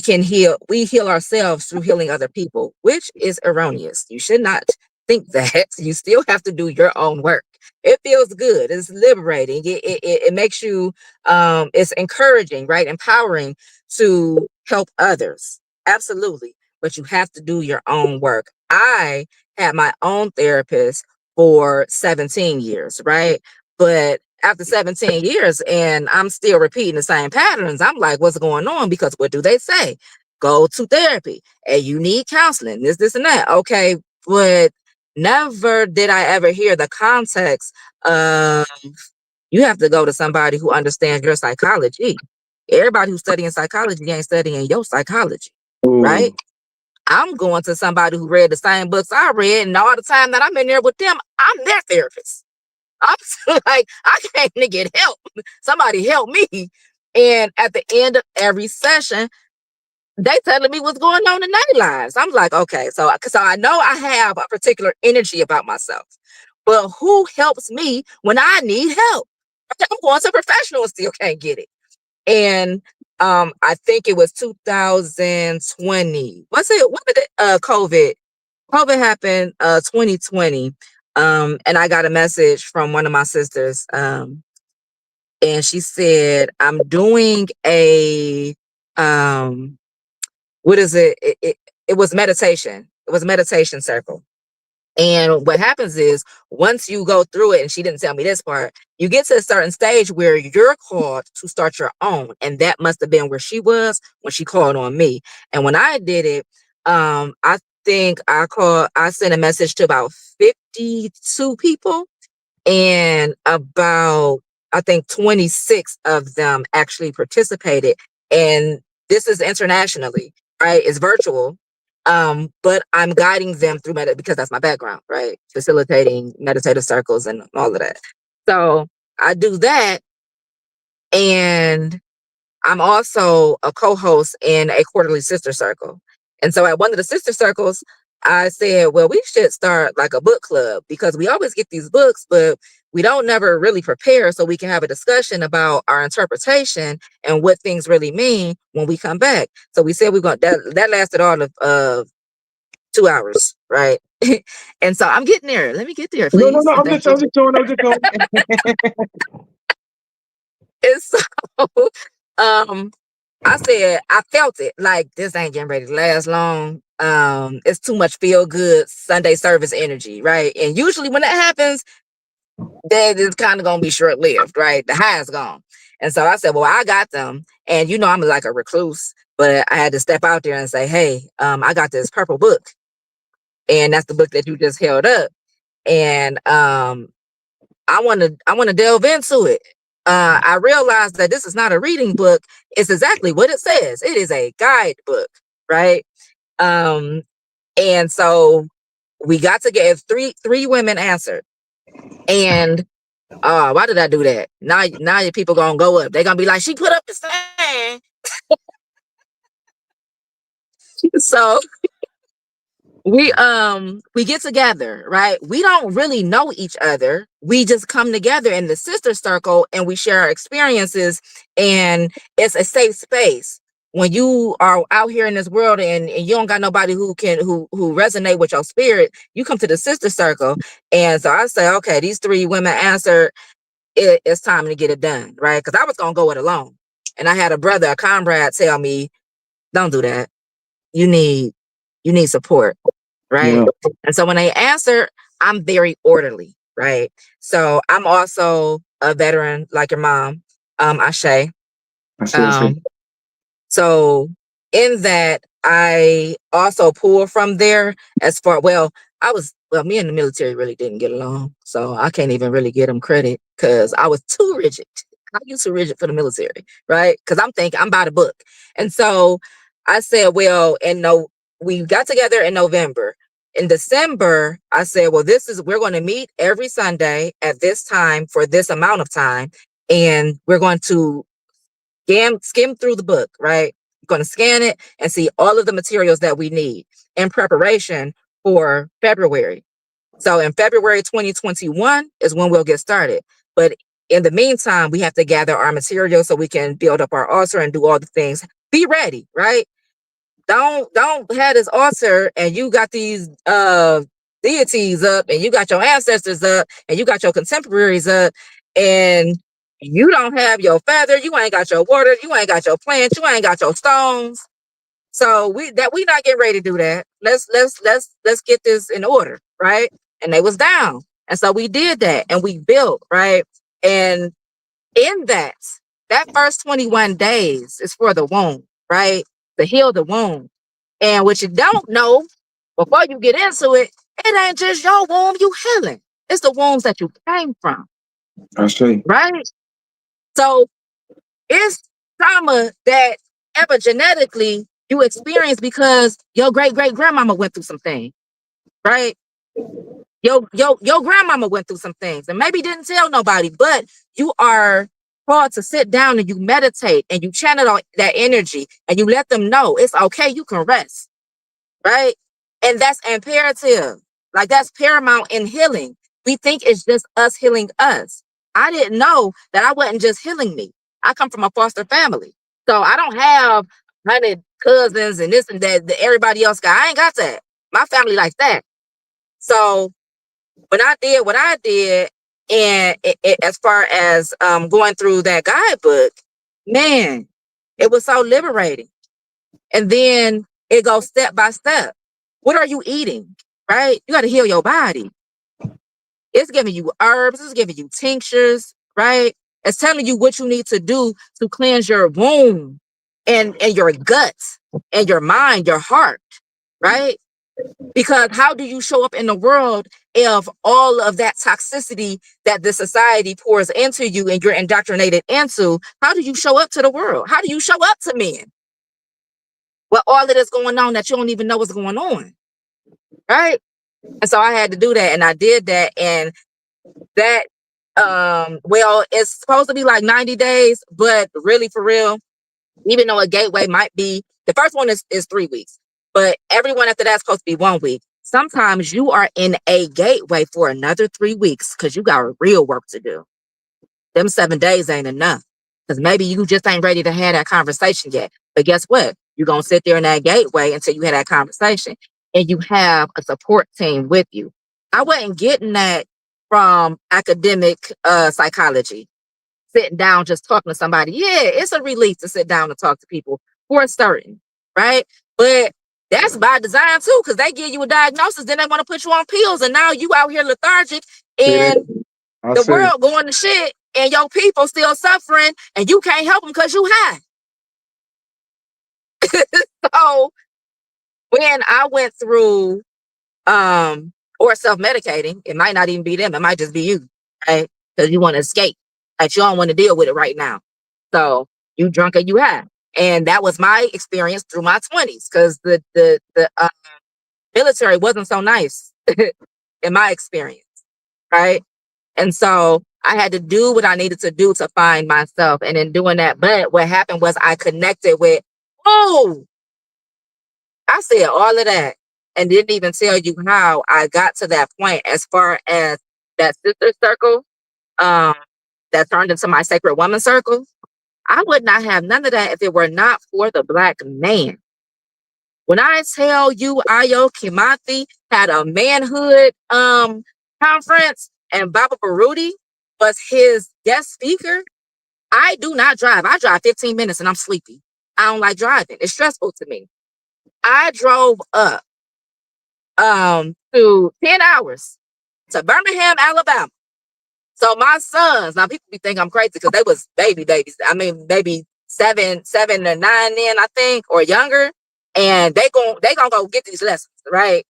heal ourselves through healing other people, which is erroneous. You should not think that. You still have to do your own work. It feels good. It's liberating. It makes you, it's encouraging, right? Empowering to help others. Absolutely. But you have to do your own work. I had my own therapist for 17 years, right? But after 17 years and I'm still repeating the same patterns, I'm like, what's going on? Because what do they say? Go to therapy and you need counseling, this, and that. Okay, but never did I ever hear the context of you have to go to somebody who understands your psychology. Everybody who's studying psychology ain't studying your psychology, right? Ooh. I'm going to somebody who read the same books I read, and all the time that I'm in there with them, I'm their therapist. I'm like, I came to get help. Somebody help me. And at the end of every session, they telling me what's going on in their lives. I'm like, okay, so I know I have a particular energy about myself, but who helps me when I need help? I'm going to a professional and still can't get it. And I think it was 2020. Was it? When did COVID happened? 2020. And I got a message from one of my sisters. And she said, I'm doing a what is it? It was meditation. It was a meditation circle. And what happens is once you go through it, and she didn't tell me this part, you get to a certain stage where you're called to start your own. And that must have been where she was when she called on me. And when I did it, I think I sent a message to about 52 people, and about I think 26 of them actually participated. And this is internationally, right? It's virtual. But I'm guiding them through because that's my background, right? Facilitating meditative circles and all of that. So I do that, and I'm also a co-host in a quarterly sister circle. And so at one of the sister circles, I said, well, we should start like a book club because we always get these books, but we don't never really prepare so we can have a discussion about our interpretation and what things really mean when we come back. So we said we're going that lasted all of 2 hours, right? And so I'm getting there. Let me get there, No, no, please. no. I'm Thank just, you. I'm just doing, I'm just doing. And so um I said, I felt it like this ain't getting ready to last long. It's too much feel good Sunday service energy, right? And usually when that happens, that is kind of gonna be short lived, right? The high is gone. And so I said, well, I got them. And I'm like a recluse, but I had to step out there and say, hey, I got this purple book. And that's the book that you just held up. And I want to delve into it. I realized that this is not a reading book. It's exactly what it says. It is a guidebook, right? Um, and so we got to get three women answered. And why did I do that? Now your people gonna go up. They're gonna be like, she put up the sign. So we get together, right? We don't really know each other. We just come together in the sister circle and we share our experiences, and it's a safe space. When you are out here in this world and you don't got nobody who resonate with your spirit, you come to the sister circle. And so I say, okay, these three women answered, it's time to get it done, right? Because I was gonna go it alone. And I had a comrade tell me, don't do that. You need support, right? Yeah, And so when they answer, I'm very orderly, right? So I'm also a veteran like your mom, Ashe. I see. Um, so in that, I also pull from there as far, me and the military really didn't get along. So I can't even really give them credit because I was too rigid. I used too rigid for the military, right? Because I'm thinking I'm by the book. And so I said, well, we got together in November. In December, I said, well, we're going to meet every Sunday at this time for this amount of time. And we're going to skim through the book, right? We're going to scan it and see all of the materials that we need in preparation for February. So in February 2021 is when we'll get started. But in the meantime, we have to gather our material so we can build up our altar and do all the things. Be ready, right? Don't have this altar and you got these deities up and you got your ancestors up and you got your contemporaries up and you don't have your feather, you ain't got your water, you ain't got your plants, you ain't got your stones. So we not getting ready to do that. Let's get this in order, right? And they was down. And so we did that and we built, right? And in that first 21 days is for the wound, right? To heal the wound. And what you don't know before you get into it, it ain't just your womb you healing. It's the wombs that you came from, I see. right? So it's trauma that epigenetically you experience because your great great grandmama went through some things, right? Your grandmama went through some things and maybe didn't tell nobody, but you are called to sit down and you meditate and you channel that energy and you let them know it's okay, you can rest, right? And that's imperative. Like that's paramount in healing. We think it's just us healing us. I didn't know that I wasn't just healing me. I come from a foster family. So I don't have 100 cousins and this and that everybody else got. I ain't got that. My family like that. So when I did what I did, and as far as going through that guidebook, man, it was so liberating. And then it goes step by step. What are you eating? Right? You got to heal your body. It's giving you herbs, it's giving you tinctures, right? It's telling you what you need to do to cleanse your womb and your guts and your mind, your heart, right? Because how do you show up in the world if all of that toxicity that the society pours into you and you're indoctrinated into? How do you show up to the world? How do you show up to men? Well, all of this going on that you don't even know what's going on, right? And so I had to do that, and I did that, and that, well, it's supposed to be like 90 days, but really for real, even though a gateway might be, the first one is 3 weeks, but everyone after that's supposed to be 1 week. Sometimes you are in a gateway for another 3 weeks because you got real work to do. Them 7 days ain't enough because maybe you just ain't ready to have that conversation yet. But guess what? You're going to sit there in that gateway until you have that conversation and you have a support team with you. I wasn't getting that from academic psychology, sitting down, just talking to somebody. Yeah, it's a relief to sit down and talk to people for certain, right? But that's by design too, because they give you a diagnosis, then they want to put you on pills, and now you out here lethargic and I the see. world going to shit, and your people still suffering, and you can't help them because you high. So when I went through or self-medicating, it might not even be them, it might just be you, right? Because you want to escape. Like you don't want to deal with it right now. So you drunk or you high. And that was my experience through my 20s because the military wasn't so nice in my experience, right? And so I had to do what I needed to do to find myself. And in doing that, but what happened was I connected with, oh, I said all of that and didn't even tell you how I got to that point as far as that sister circle um, that turned into my sacred woman circle. I would not have none of that if it were not for the Black man. When I tell you Ayo Kimathi had a manhood conference and Baba Baruti was his guest speaker, I do not drive. I drive 15 minutes and I'm sleepy. I don't like driving. It's stressful to me. I drove up to 10 hours to Birmingham, Alabama. So my sons, now people be thinking I'm crazy because they was babies. I mean, maybe seven to nine then, I think, or younger. And they gonna go get these lessons, right?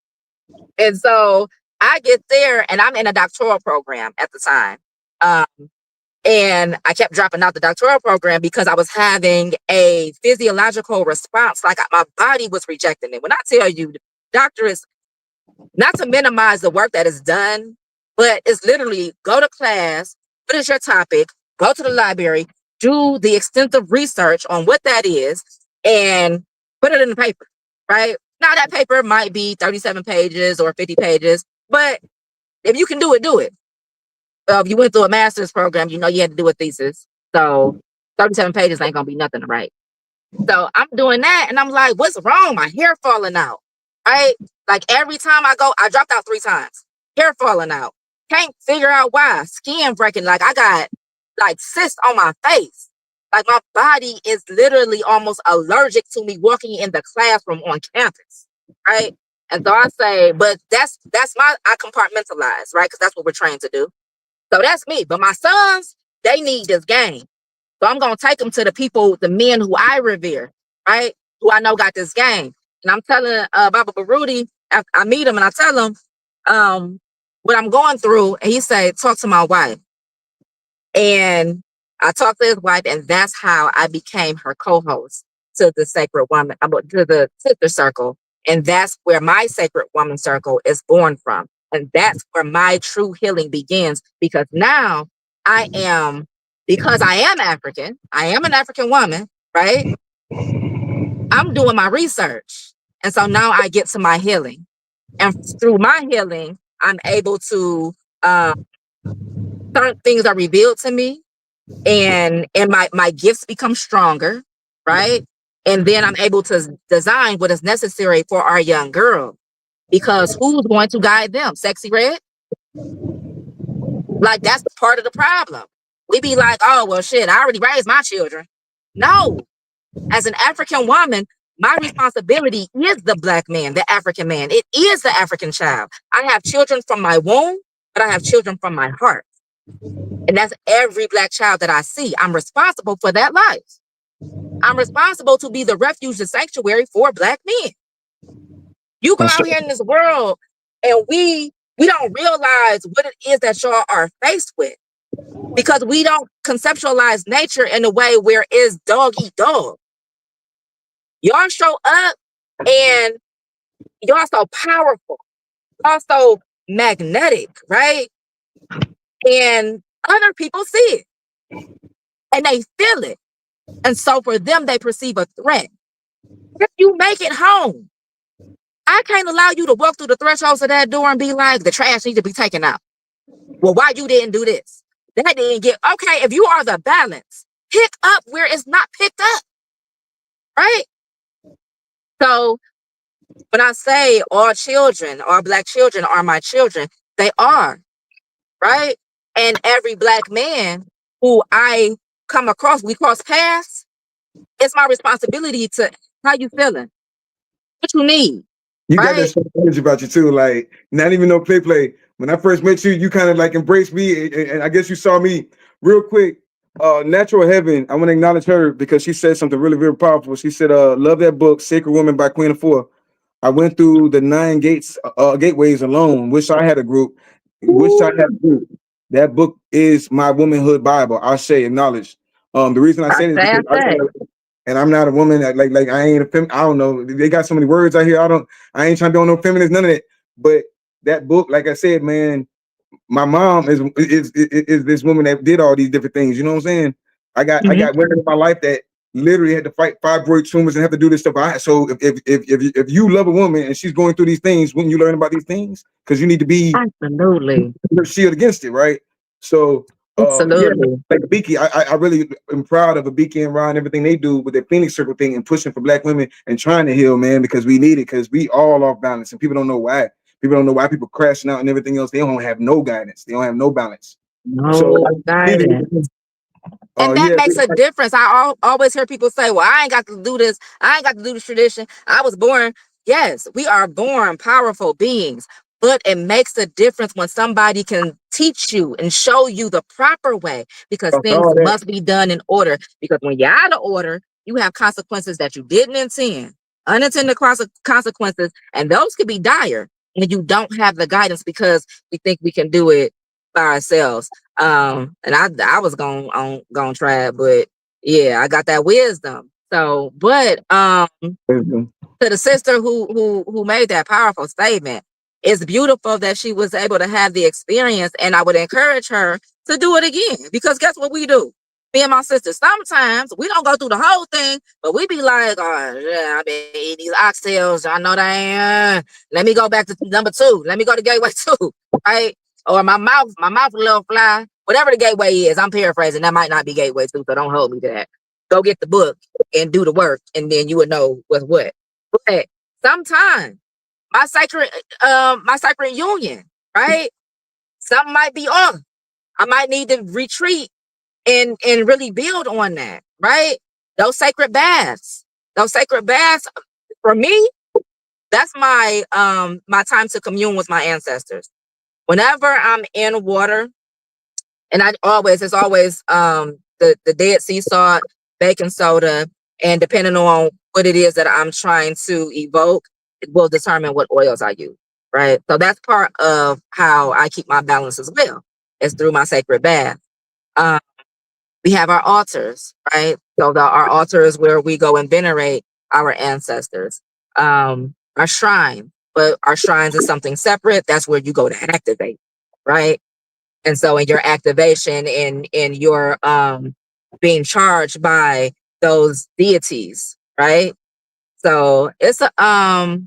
And so I get there and I'm in a doctoral program at the time. And I kept dropping out the doctoral program because I was having a physiological response. Like my body was rejecting it. When I tell you, the doctor is not to minimize the work that is done, but it's literally go to class, what is your topic, go to the library, do the extensive research on what that is, and put it in the paper, right? Now that paper might be 37 pages or 50 pages, but If you can do it, do it. If you went through a master's program, you know you had to do a thesis. So 37 pages ain't gonna be nothing to write. So I'm doing that and I'm like, what's wrong? My hair falling out. Right? Like every time I go, I dropped out 3 times. Hair falling out. Can't figure out why. Skin breaking. Like I got like cysts on my face. Like my body is literally almost allergic to me walking in the classroom on campus. Right. And so I say, but that's my I compartmentalize, right? Because that's what we're trained to do. So that's me. But my sons, they need this game. So I'm gonna take them to the people, the men who I revere, right? Who I know got this game. And I'm telling Baba Baruti, I meet him and I tell him what I'm going through, and he said, talk to my wife. And I talked to his wife, and that's how I became her co-host to the Sacred Woman, to the Sister Circle. And that's where my Sacred Woman Circle is born from. And that's where my true healing begins. Because now I am, because I am African, I am an African woman, right? I'm doing my research. And so now I get to my healing. And through my healing, I'm able to, certain things are revealed to me, and my gifts become stronger, right? And then I'm able to design what is necessary for our young girl, because who's going to guide them? Sexy Red? Like that's part of the problem. We be like, oh well shit, I already raised my children. No, as an African woman, my responsibility is the Black man, the African man. It is the African child. I have children from my womb, but I have children from my heart. And that's every Black child that I see. I'm responsible for that life. I'm responsible to be the refuge, the sanctuary for Black men. You go out here in this world and we don't realize what it is that y'all are faced with, because we don't conceptualize nature in a way where it's dog eat dog. Y'all show up and y'all so powerful, y'all so magnetic, right? And other people see it and they feel it. And so for them, they perceive a threat. If you make it home, I can't allow you to walk through the thresholds of that door and be like, the trash needs to be taken out. Well, why you didn't do this? That didn't get, okay, if you are the balance, pick up where it's not picked up, right? So when I say all children, all Black children are my children, they are, right? And every Black man who I come across, we cross paths, it's my responsibility to, how you feeling? What you need, You got that right? sort of energy about you too. Like not even no play. When I first met you, you kind of like embraced me, and I guess you saw me real quick. Natural Heaven. I want to acknowledge her because she said something really, really powerful. She said, "Love that book, Sacred Woman by Queen of Four. I went through the 9 gateways alone. Wish I had a group. Wish I had a group. That book is my womanhood Bible. I say acknowledge. The reason I I say it is say, I because say. and I'm not a woman that like I ain't a fem. I don't know. They got so many words out here. I ain't trying to be on no feminist, none of that. But that book, like I said, man, my mom is this woman that did all these different things. You know what I'm saying? I Mhm. got women in my life that literally had to fight fibroid tumors and have to do this stuff. So if you love a woman and she's going through these things, wouldn't you learn about these things? Because you need to be Absolutely. shield against it, right? So yeah, Absolutely. like Abiki, I really am proud of Abiki and Ron, everything they do with their Phoenix Circle thing and pushing for Black women and trying to heal, man, because we need it, because we all off balance and people don't know why. People don't know why people crashing out and everything else. They don't have no guidance. They don't have no balance. So No guidance. And that yeah, makes a difference. Always hear people say, well, I ain't got to do this. I ain't got to do this tradition. I was born. Yes, we are born powerful beings, but it makes a difference when somebody can teach you and show you the proper way, because things all that. must be done in order. Because when you're out of order, you have consequences that you didn't intend, unintended consequences, and those could be dire when you don't have the guidance because we think we can do it by ourselves. And I was gonna try it, but yeah, I got that wisdom. So, but to the sister who made that powerful statement, it's beautiful that she was able to have the experience, and I would encourage her to do it again, because guess what we do? Me and my sister, sometimes we don't go through the whole thing, but we be like, oh yeah, I've been eating these oxtails. I know they ain't. Let me go back to number 2. Let me go to gateway 2. Right? or my mouth a little fly, whatever the gateway is. I'm paraphrasing. That might not be gateway too, so don't hold me to that. Go get the book and do the work, and then you would know what's what. But sometimes my sacred union, right? Something might be off. I might need to retreat and really build on that, right? Those sacred baths. Those sacred baths for me, that's my time to commune with my ancestors. Whenever I'm in water, and it's always the Dead Sea salt, baking soda, and depending on what it is that I'm trying to evoke, it will determine what oils I use. Right. So that's part of how I keep my balance as well. It's through my sacred bath. Um, we have our altars, right? So our altar is where we go and venerate our ancestors. Our shrine, but our shrines is something separate. That's where you go to activate, right? And so in your activation, in your being charged by those deities, right? So it's a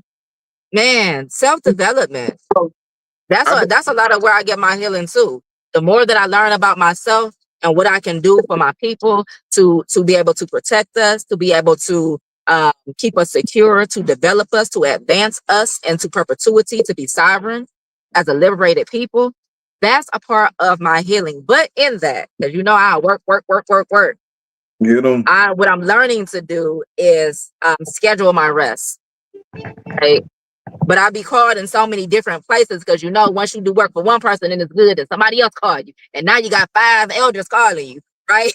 man, self-development. That's a lot of where I get my healing too. The more that I learn about myself and what I can do for my people to be able to protect us, to be able to keep us secure, to develop us, to advance us into perpetuity, to be sovereign as a liberated people. That's a part of my healing. But in that, because I work, work, work, work, work. Get them. What I'm learning to do is schedule my rest. Right? But I'll be called in so many different places because once you do work for one person and it's good, and somebody else called you, and now you got 5 elders calling you, right?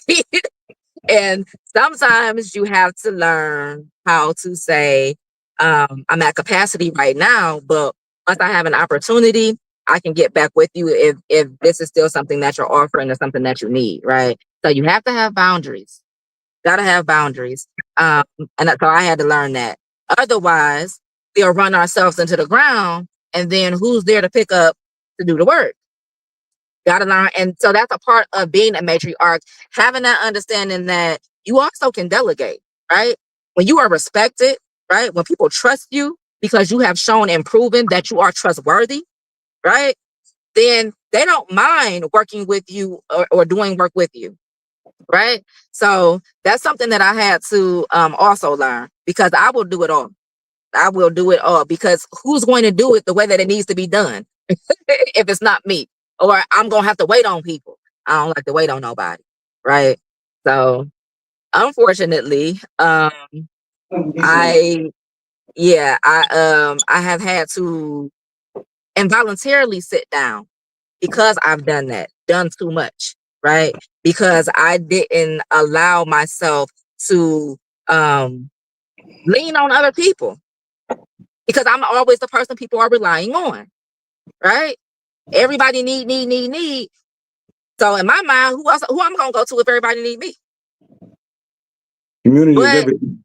And sometimes you have to learn how to say, I'm at capacity right now, but once I have an opportunity, I can get back with you if this is still something that you're offering or something that you need, right? So you have to have boundaries. Gotta have boundaries. So I had to learn that. Otherwise, we'll run ourselves into the ground, and then who's there to pick up to do the work? Gotta learn. And so that's a part of being a matriarch, having that understanding that you also can delegate, right? When you are respected, right? When people trust you because you have shown and proven that you are trustworthy, right? Then they don't mind working with you or doing work with you, right? So that's something that I had to also learn, because I will do it all. I will do it all, because who's going to do it the way that it needs to be done if it's not me? Or I'm going to have to wait on people. I don't like to wait on nobody, right? So unfortunately, I I have had to involuntarily sit down because I've done too much, right? Because I didn't allow myself to lean on other people, because I'm always the person people are relying on, right? Everybody need. So in my mind, who I'm gonna go to if everybody need me? Community is But everything.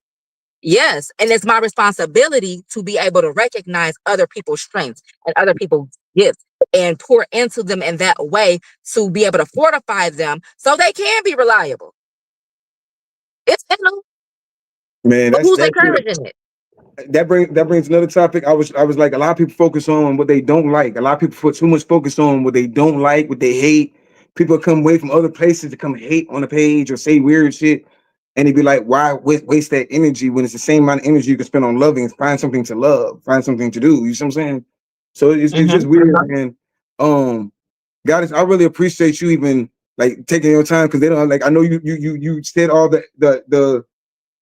yes, and it's my responsibility to be able to recognize other people's strengths and other people's gifts and pour into them in that way to be able to fortify them so they can be reliable. It's in them, Man, but that's who's that's it. encouraging it? That brings another topic. I was like, a lot of people focus on what they don't like. A lot of people put too much focus on what they don't like, what they hate. People come away from other places to come hate on the page or say weird shit, and they be like, why waste that energy when it's the same amount of energy you can spend on loving? Find something to love, find something to do. You see what I'm saying? So it's Mm-hmm. just weird, man. Goddess, I really appreciate you even like taking your time, because they don't like. I know you said all the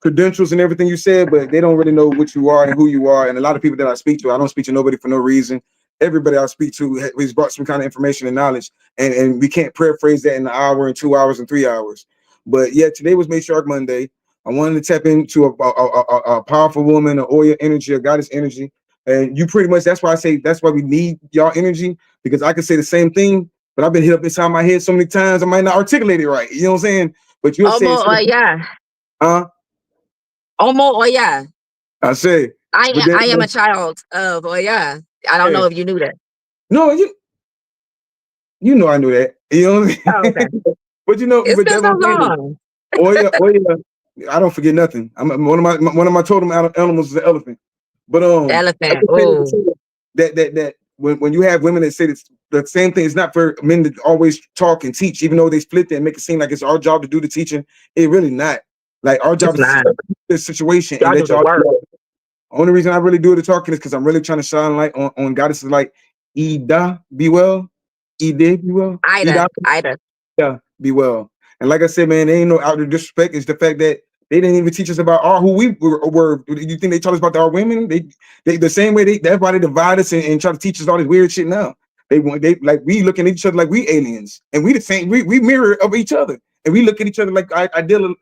credentials and everything you said, but they don't really know what you are and who you are. And a lot of people that I speak to, I don't speak to nobody for no reason. Everybody I speak to has brought some kind of information and knowledge, and we can't paraphrase that in an hour and 2 hours and 3 hours. But yeah, today was Matriarch Monday. I wanted to tap into a powerful woman, an Oya energy, a goddess energy. And you pretty much, that's why I say, that's why we need y'all energy, because I can say the same thing, but I've been hit up inside my head so many times, I might not articulate it right. You know what I'm saying? But you'll say Omo it. Oya. Huh? Omo Oya. I say, but then, I am a child of Oya. I don't yeah, know if you knew that. no, you know I knew that. You know what Oh, I okay. mean? But It's but been that's what so I'm saying. long. Oh yeah, oh yeah. I don't forget nothing. One of my totem animals is an elephant. But I Elephant. just say Oh. that when you have women that say the same thing. It's not for men to always talk and teach, even though they split it and make it seem like it's our job to do the teaching. It really not. Like our job It's is to not. step into this situation and Y'all do let the y'all. work. Only reason I really do the talking is because I'm really trying to shine light on goddesses like Ida, be well, Ida, be well, Ida, Ida, Ida. yeah, be well. And like I said, man, there ain't no outer disrespect. It's the fact that they didn't even teach us about our who we were. You think they taught us about our women? They the same way that's why they divide us and try to teach us all this weird shit now. They like we looking at each other like we aliens, and we the same. We mirror of each other, and we look at each other like I deal.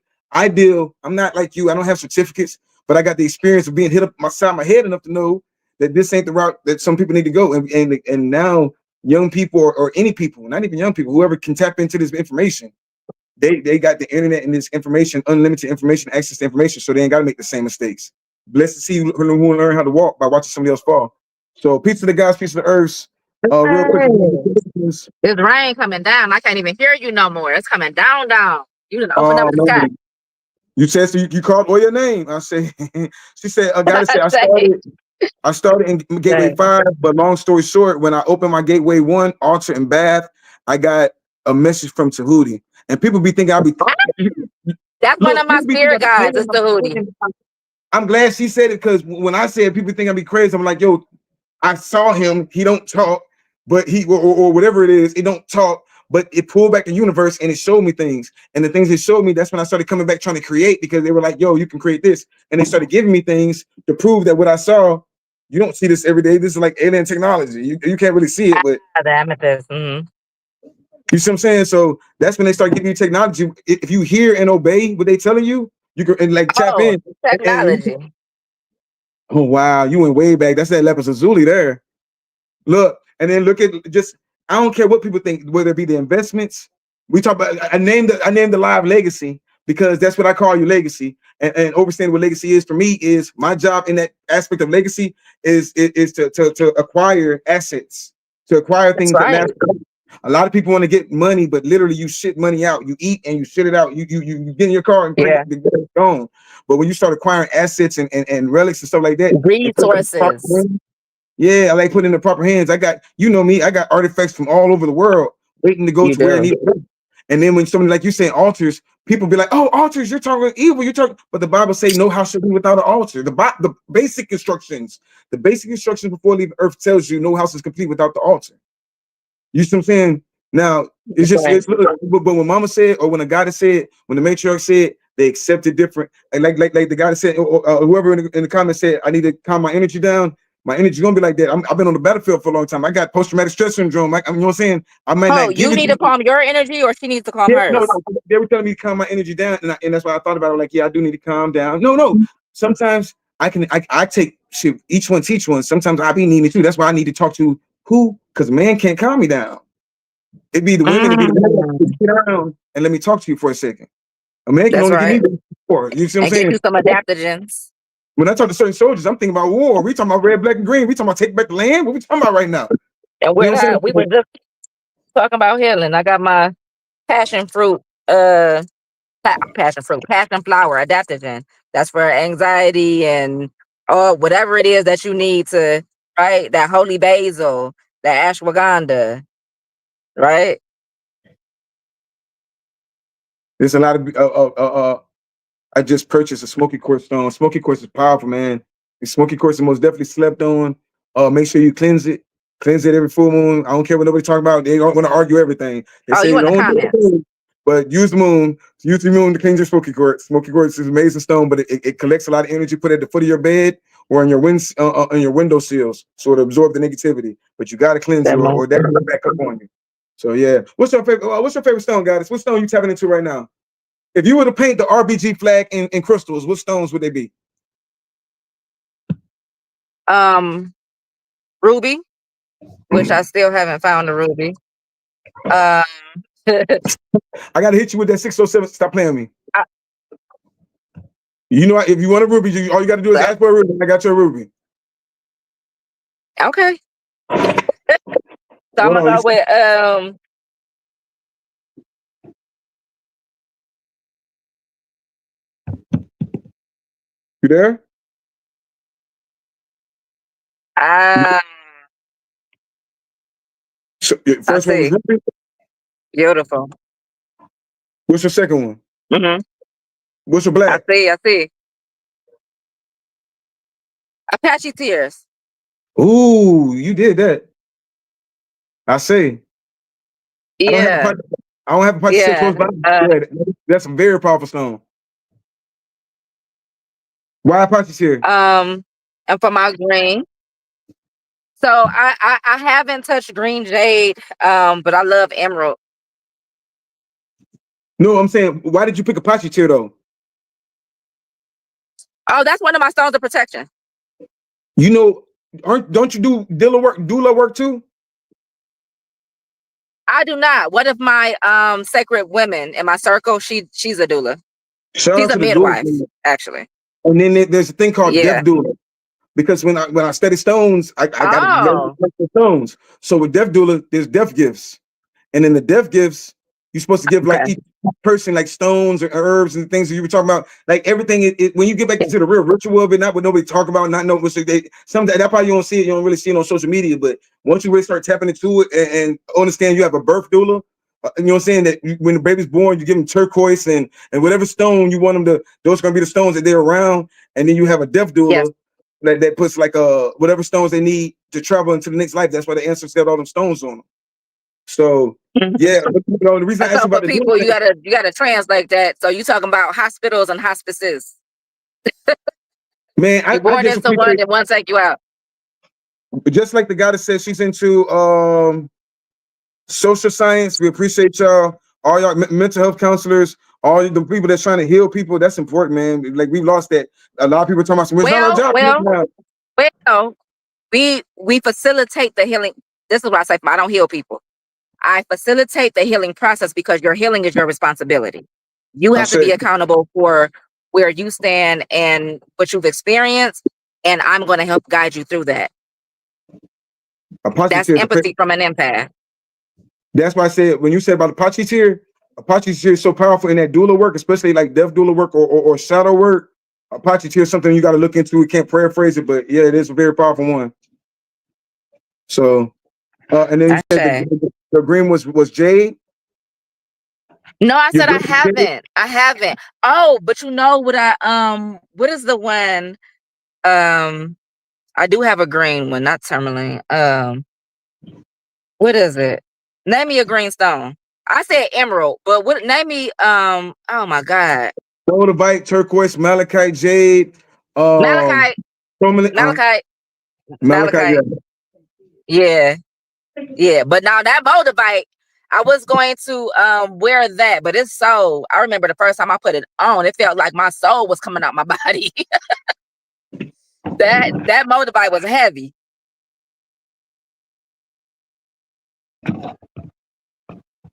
I'm not like you. I don't have certificates, but I got the experience of being hit up my side of my head enough to know that this ain't the route that some people need to go. And now young people or any people, not even young people, whoever can tap into this information, they got the internet and this information, unlimited information, access to information, so they ain't got to make the same mistakes. Blessed to see who learn how to walk by watching somebody else fall. So peace to the guys, peace to the earths. Real quick, It's rain coming down. I can't even hear you no more. It's coming down, down. You didn't open up the sky. man, you said so you called all your name. I say, she said, a guy said I started in Gateway 5, but long story short, when I opened my Gateway 1, Altar and Bath, I got a message from Tahuti. And people be thinking I'll be That's one look, of my people be thinking spirit guides. It's the hoodie. I'm glad she said it, because when I said people think I'll be crazy, I'm like, yo, I saw him, he don't talk, but he or whatever it is, it don't talk, but it pulled back the universe and it showed me things. And the things it showed me, that's when I started coming back trying to create, because they were like, yo, you can create this. And they started giving me things to prove that what I saw, you don't see this every day. This is like alien technology. You can't really see it, but The amethyst. Mm-hmm. you see what I'm saying? So that's when they start giving you technology. If you hear and obey what they telling you, you can and like tap in. Technology. Oh wow, you went way back. That's that Lepus Azuli there. Look, and then look at just I don't care what people think, whether it be the investments. We talk about I named the live legacy because that's what I call your legacy. And understanding what legacy is for me is my job in that aspect of legacy is to acquire assets, to acquire That's things that right. last. A lot of people want to get money, but literally you shit money out. You eat and you shit it out. You get in your car and it's gone. But when you start acquiring assets and relics and stuff like that, Resources. yeah, I like putting in the proper hands. I got, you know me, I got artifacts from all over the world waiting to go You to where I do. need to go. And then when somebody like you saying altars, people be like, oh, altars, you're talking evil. You're talking, but the Bible say no house should be without an altar. The basic instructions, before leaving earth tells you no house is complete without the altar. You see what I'm saying? Now it's just but when Mama said, or when a goddess said, when the matriarch said, they accepted different. And like the guy that said, or whoever in the comments said, I need to calm my energy down. My energy gonna be like that. I've been on the battlefield for a long time. I got post-traumatic stress syndrome. You know what I'm saying? I might not give you it. need to calm your energy, or she needs to calm hers. No. They were telling me to calm my energy down, and that's why I thought about it. Like, yeah, I do need to calm down. No. Sometimes I take shit. Each one teach one. Sometimes I be needing too. That's why I need to talk to who, because man can't calm me down. It'd be the women, it'd be the men. Sit down and let me talk to you for a second. A man can That's only right. give me four. You see what I'm And give saying? you some adaptogens. When I talk to certain soldiers, I'm thinking about war. We talking about red, black, and green. We talking about take back the land. What we talking about right now? And You know what I'm saying? we were just talking about healing. I got my passion fruit, passion flower adaptogen. That's for anxiety and whatever it is that you need to, right? That holy basil, that ashwagandha, right? There's a lot of I just purchased a smoky quartz stone. Smoky quartz is powerful, man. The smoky quartz is most definitely slept on. Make sure you cleanse it. Cleanse it every full moon. I don't care what nobody talking about. They don't want to argue everything. They say You in the don't do comments. it, but use the moon. Use the moon to cleanse your smoky quartz. Smoky quartz is amazing stone, but it collects a lot of energy. Put it at the foot of your bed or on your window sills, so it absorb the negativity. But you got to cleanse it, or that will back up on you. So yeah, what's your favorite stone, guys? What stone you tapping into right now? If you were to paint the RBG flag in crystals, what stones would they be? Ruby, which I still haven't found a ruby. I gotta hit you with that 607. Stop playing me. You know, if you want a ruby, all you gotta do is ask for a ruby. I got your ruby. Okay. So I'm gonna go with You there? So Your I first one was see. Ruby. Beautiful. What's your second one? Mm-hmm. What's your I black? see. I see. Apache Tears. Ooh, you did that. I see. I don't have a Yeah. Apache. I don't have a Apache Tear Yeah. close by. Yeah, that's a very powerful stone. Why Apache Tear? And for my green. So I haven't touched green jade, but I love emerald. No, I'm saying, why did you pick Apache Tear though? Oh, that's one of my stones of protection. You know, don't you do doula work too? I do not. What if my sacred women in my circle? She's a doula. Shout She's out a to the doula. midwife, actually. And then there's a thing called death Yeah. doula. Because when I study stones, I got to learn Oh, the stones. So with death doula, there's death gifts. And in the death gifts, you're supposed to give like okay. each person like stones or herbs and things that you were talking about. Like everything, when you get back into the real ritual of it, not what nobody talk about, not know what they. Sometimes that probably you don't see it, you don't really see it on social media. But once you really start tapping into it and understand you have a birth doula, you know what I'm saying, that when the baby's born, you give them turquoise and whatever stone you want them to. Those are gonna be the stones that they're around. And then you have a death Yes. doula that puts like whatever stones they need to travel into the next life. That's why the ancestors got all them stones on them. So yeah, you know, the reason I asked So you for about the people, doula, you gotta translate that. So you talking about hospitals and hospices. man, You I born just into one, appreciate, then one take you out. just like the guy that says she's into social science. We appreciate y'all, all y'all mental health counselors, all the people that's trying to heal people. That's important, man. Like we've lost that. A lot of people talking about, well, it's not our Well, job well, now. well. We facilitate the healing. This is what I say. I don't heal people. I facilitate the healing process because your healing is your responsibility. You I have to said be accountable for where you stand and what you've experienced, and I'm going to help guide you through that. Apache That's tear is a crazy. empathy from an empath. That's why I said when you said about Apache tear is so powerful in that doula work, especially like death doula work or shadow work. Apache tear is something you got to look into. We can't paraphrase it, but yeah, it is a very powerful one. So, and then you said Ashe. the green was jade. No, I Your said I green was jade? haven't. I haven't. Oh, but you know what what is the one I do have a green one, not tourmaline. What is it? Name me a green stone. I said emerald, but what name me oh my god. Rhodolite, turquoise, malachite, jade, Malachite. tourmaline, Malachite. malachite, Malachite. Yeah. Yeah. But now that moldavite, I was going to wear that, but it's so I remember the first time I put it on, it felt like my soul was coming out my body. that moldavite was heavy.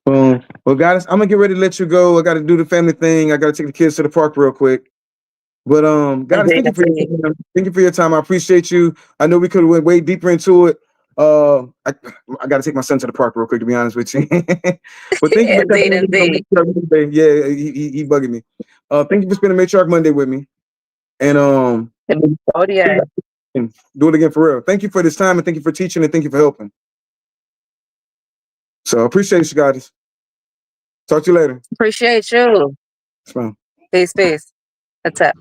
Well, guys, I'm gonna get ready to let you go. I got to do the family thing. I got to take the kids to the park real quick. But guys, Indeed, thank you for your indeed. time. Thank you for your time. I appreciate you. I know we could have went way deeper into it. I got to take my son to the park real quick, to be honest with you. But thank you for Indeed, stepping in on indeed. Matriarch Monday. Yeah, he bugging me. Thank you for spending Matriarch Monday with me, and Oh yeah. do it again for real. Thank you for this time, and thank you for teaching, and thank you for helping. So I appreciate you guys. Talk to you later. Appreciate you. It's fine. Peace, peace. That's up.